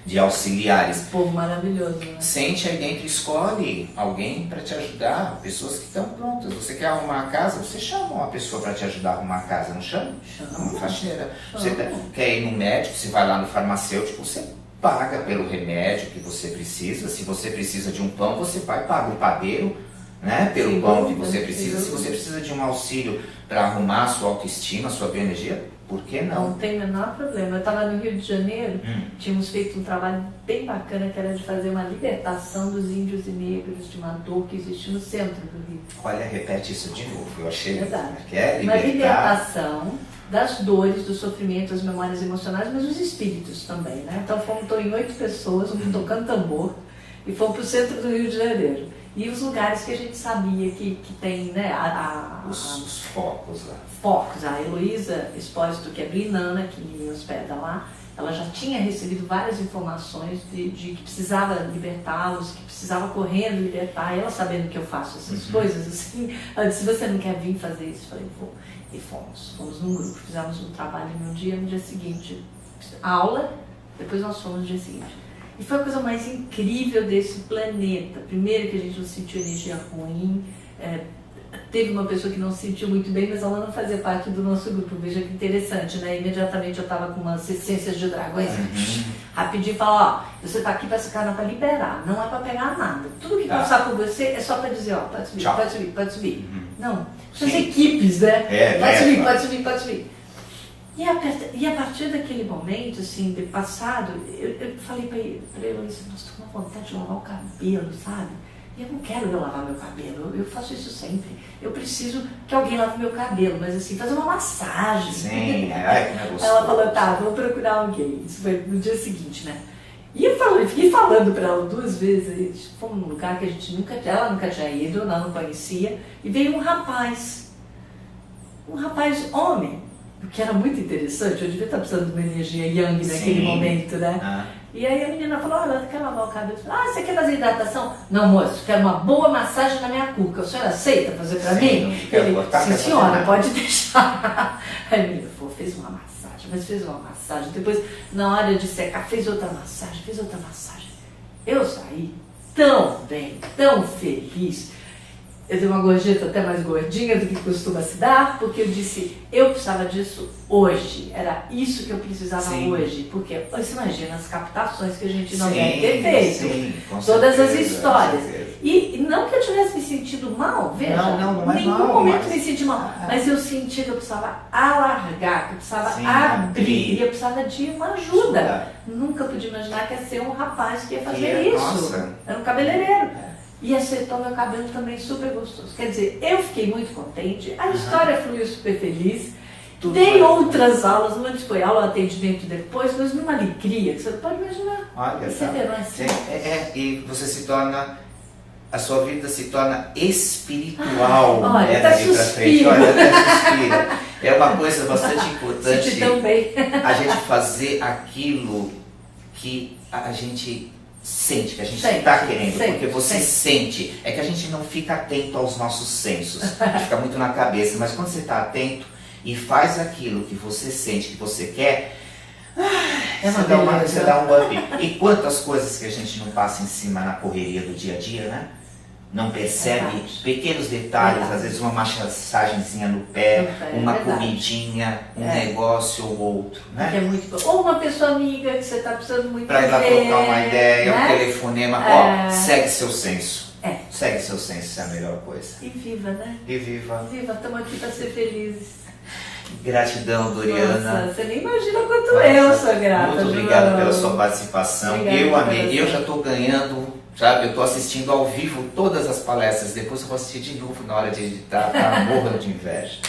de auxiliares. Povo maravilhoso, né? Sente aí dentro, escolhe alguém para te ajudar, pessoas que estão prontas. Você quer arrumar a casa, você chama uma pessoa para te ajudar a arrumar a casa, não chama? Chama. Uma faxineira. Você quer ir no médico, você vai lá no farmacêutico, você paga pelo remédio que você precisa. Se você precisa de um pão, você vai pagar o padeiro, né, pelo Sim, pão que bom, você precisa. Se você precisa de um auxílio para arrumar a sua autoestima, a sua bioenergia, por que não? Não tem o menor problema. Eu estava no Rio de Janeiro, tínhamos feito um trabalho bem bacana que era de fazer uma libertação dos índios e negros de uma dor que existe no centro do Rio. Olha, repete isso de novo, eu achei Verdade. que é Uma libertar. libertação das dores, do sofrimento, das memórias emocionais, mas dos espíritos também, né? Então estou em 8 pessoas, tocando tambor, e fomos para o centro do Rio de Janeiro. E os lugares que a gente sabia que tem, né, os focos lá. Focos. A Heloísa Espósito, que é brinana, que me hospeda lá, ela já tinha recebido várias informações de que precisava libertá-los, que precisava correndo libertar, ela sabendo que eu faço essas coisas, assim, ela disse, você não quer vir fazer isso? Eu falei, vou. E fomos num grupo, fizemos um trabalho no dia seguinte, aula, depois nós fomos no dia seguinte. E foi a coisa mais incrível desse planeta. Primeiro que a gente não sentiu energia ruim, teve uma pessoa que não se sentiu muito bem, mas ela não fazia parte do nosso grupo. Veja que interessante, né? Imediatamente eu estava com umas essências de dragões, rapidinho falou, ó, você está aqui para esse canal para liberar, não é para pegar nada. Tudo que passar por você é só para dizer, ó, pode subir, pode subir, pode subir. Não, são as equipes, né? Pode subir, pode subir, pode subir. E a partir daquele momento, assim, de passado, eu falei pra ele, nossa, estou com vontade de lavar o cabelo, sabe? E eu não quero eu lavar meu cabelo, eu faço isso sempre. Eu preciso que alguém lave meu cabelo, mas assim, fazer uma massagem. Sim, é gostoso. Ela falou, tá, vou procurar alguém. Isso foi no dia seguinte, né? E eu fiquei falando pra ela 2 vezes, fomos num lugar que a gente ela nunca tinha ido, ela não conhecia, e veio um rapaz homem, o que era muito interessante, eu devia estar precisando de uma energia yang naquele momento, né? E aí a menina falou, olha, quer lavar o cabelo? Eu falei, você quer fazer hidratação? Não, moço, quero uma boa massagem na minha cuca. A senhora aceita fazer pra mim? Ele, sim, senhora, pode deixar. Aí a menina falou, fez uma massagem, mas fez uma massagem. Depois, na hora de secar, fez outra massagem. Eu saí tão bem, tão feliz. Eu dei uma gorjeta até mais gordinha do que costuma se dar, porque eu disse, eu precisava disso hoje. Era isso que eu precisava hoje. Porque você imagina as captações que a gente não deve ter feito. Todas as histórias. E não que eu tivesse me sentido mal, veja. Não é nenhum mal, momento me senti mal. Mas eu senti que eu precisava alargar, que eu precisava abrir. E eu precisava de uma ajuda. Nunca podia imaginar que ia ser um rapaz que ia fazer isso. Nossa. Era um cabeleireiro. E acertou meu cabelo também super gostoso. Quer dizer, eu fiquei muito contente, a história fluiu super feliz. Dei outras aulas, não foi aula, atendimento depois, mas numa alegria que você não pode imaginar. Olha, você vê, não é assim? E você se torna, a sua vida se torna espiritual. Olha, até suspira. Olha, até suspira. É uma coisa bastante importante também. a gente fazer aquilo que a gente sente, que a gente está querendo, porque você sente, é que a gente não fica atento aos nossos sensos, a gente fica muito na cabeça, mas quando você está atento e faz aquilo que você sente, que você quer, você dá um up. E quantas coisas que a gente não passa em cima na correria do dia a dia, né? Não percebe pequenos detalhes, às vezes uma massagenzinha no pé, uma comidinha, um negócio ou outro, né? É muito bom. Ou uma pessoa amiga que você está precisando muito para ir lá trocar uma ideia, né? Um telefonema, segue seu senso. Segue seu senso, isso é a melhor coisa. E viva, né? E viva. Viva, estamos aqui para ser felizes. Gratidão, Doriana. Nossa, você nem imagina quanto eu sou grata. Muito obrigado pela sua participação. Eu amei. Eu já estou ganhando. Sabe, eu estou assistindo ao vivo todas as palestras, depois eu vou assistir de novo na hora de editar, tá? Morro de inveja.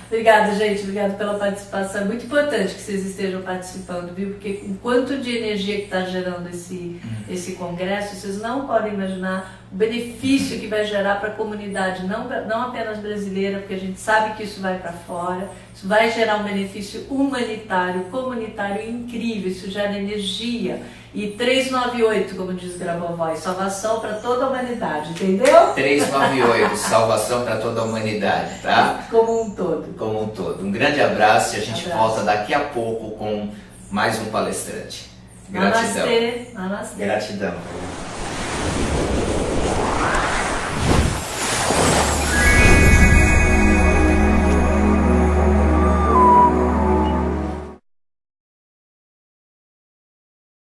Obrigada, gente, obrigada pela participação. É muito importante que vocês estejam participando, viu? Porque o quanto de energia que está gerando esse congresso, vocês não podem imaginar o benefício que vai gerar para a comunidade, não apenas brasileira, porque a gente sabe que isso vai para fora, isso vai gerar um benefício humanitário, comunitário incrível, isso gera energia. E 398, como diz Grabovoi, salvação para toda a humanidade, entendeu? 398, salvação para toda a humanidade, tá? Como um todo. Como um todo. Um grande abraço e a gente volta daqui a pouco com mais um palestrante. Gratidão. Namastê. Namastê. Gratidão.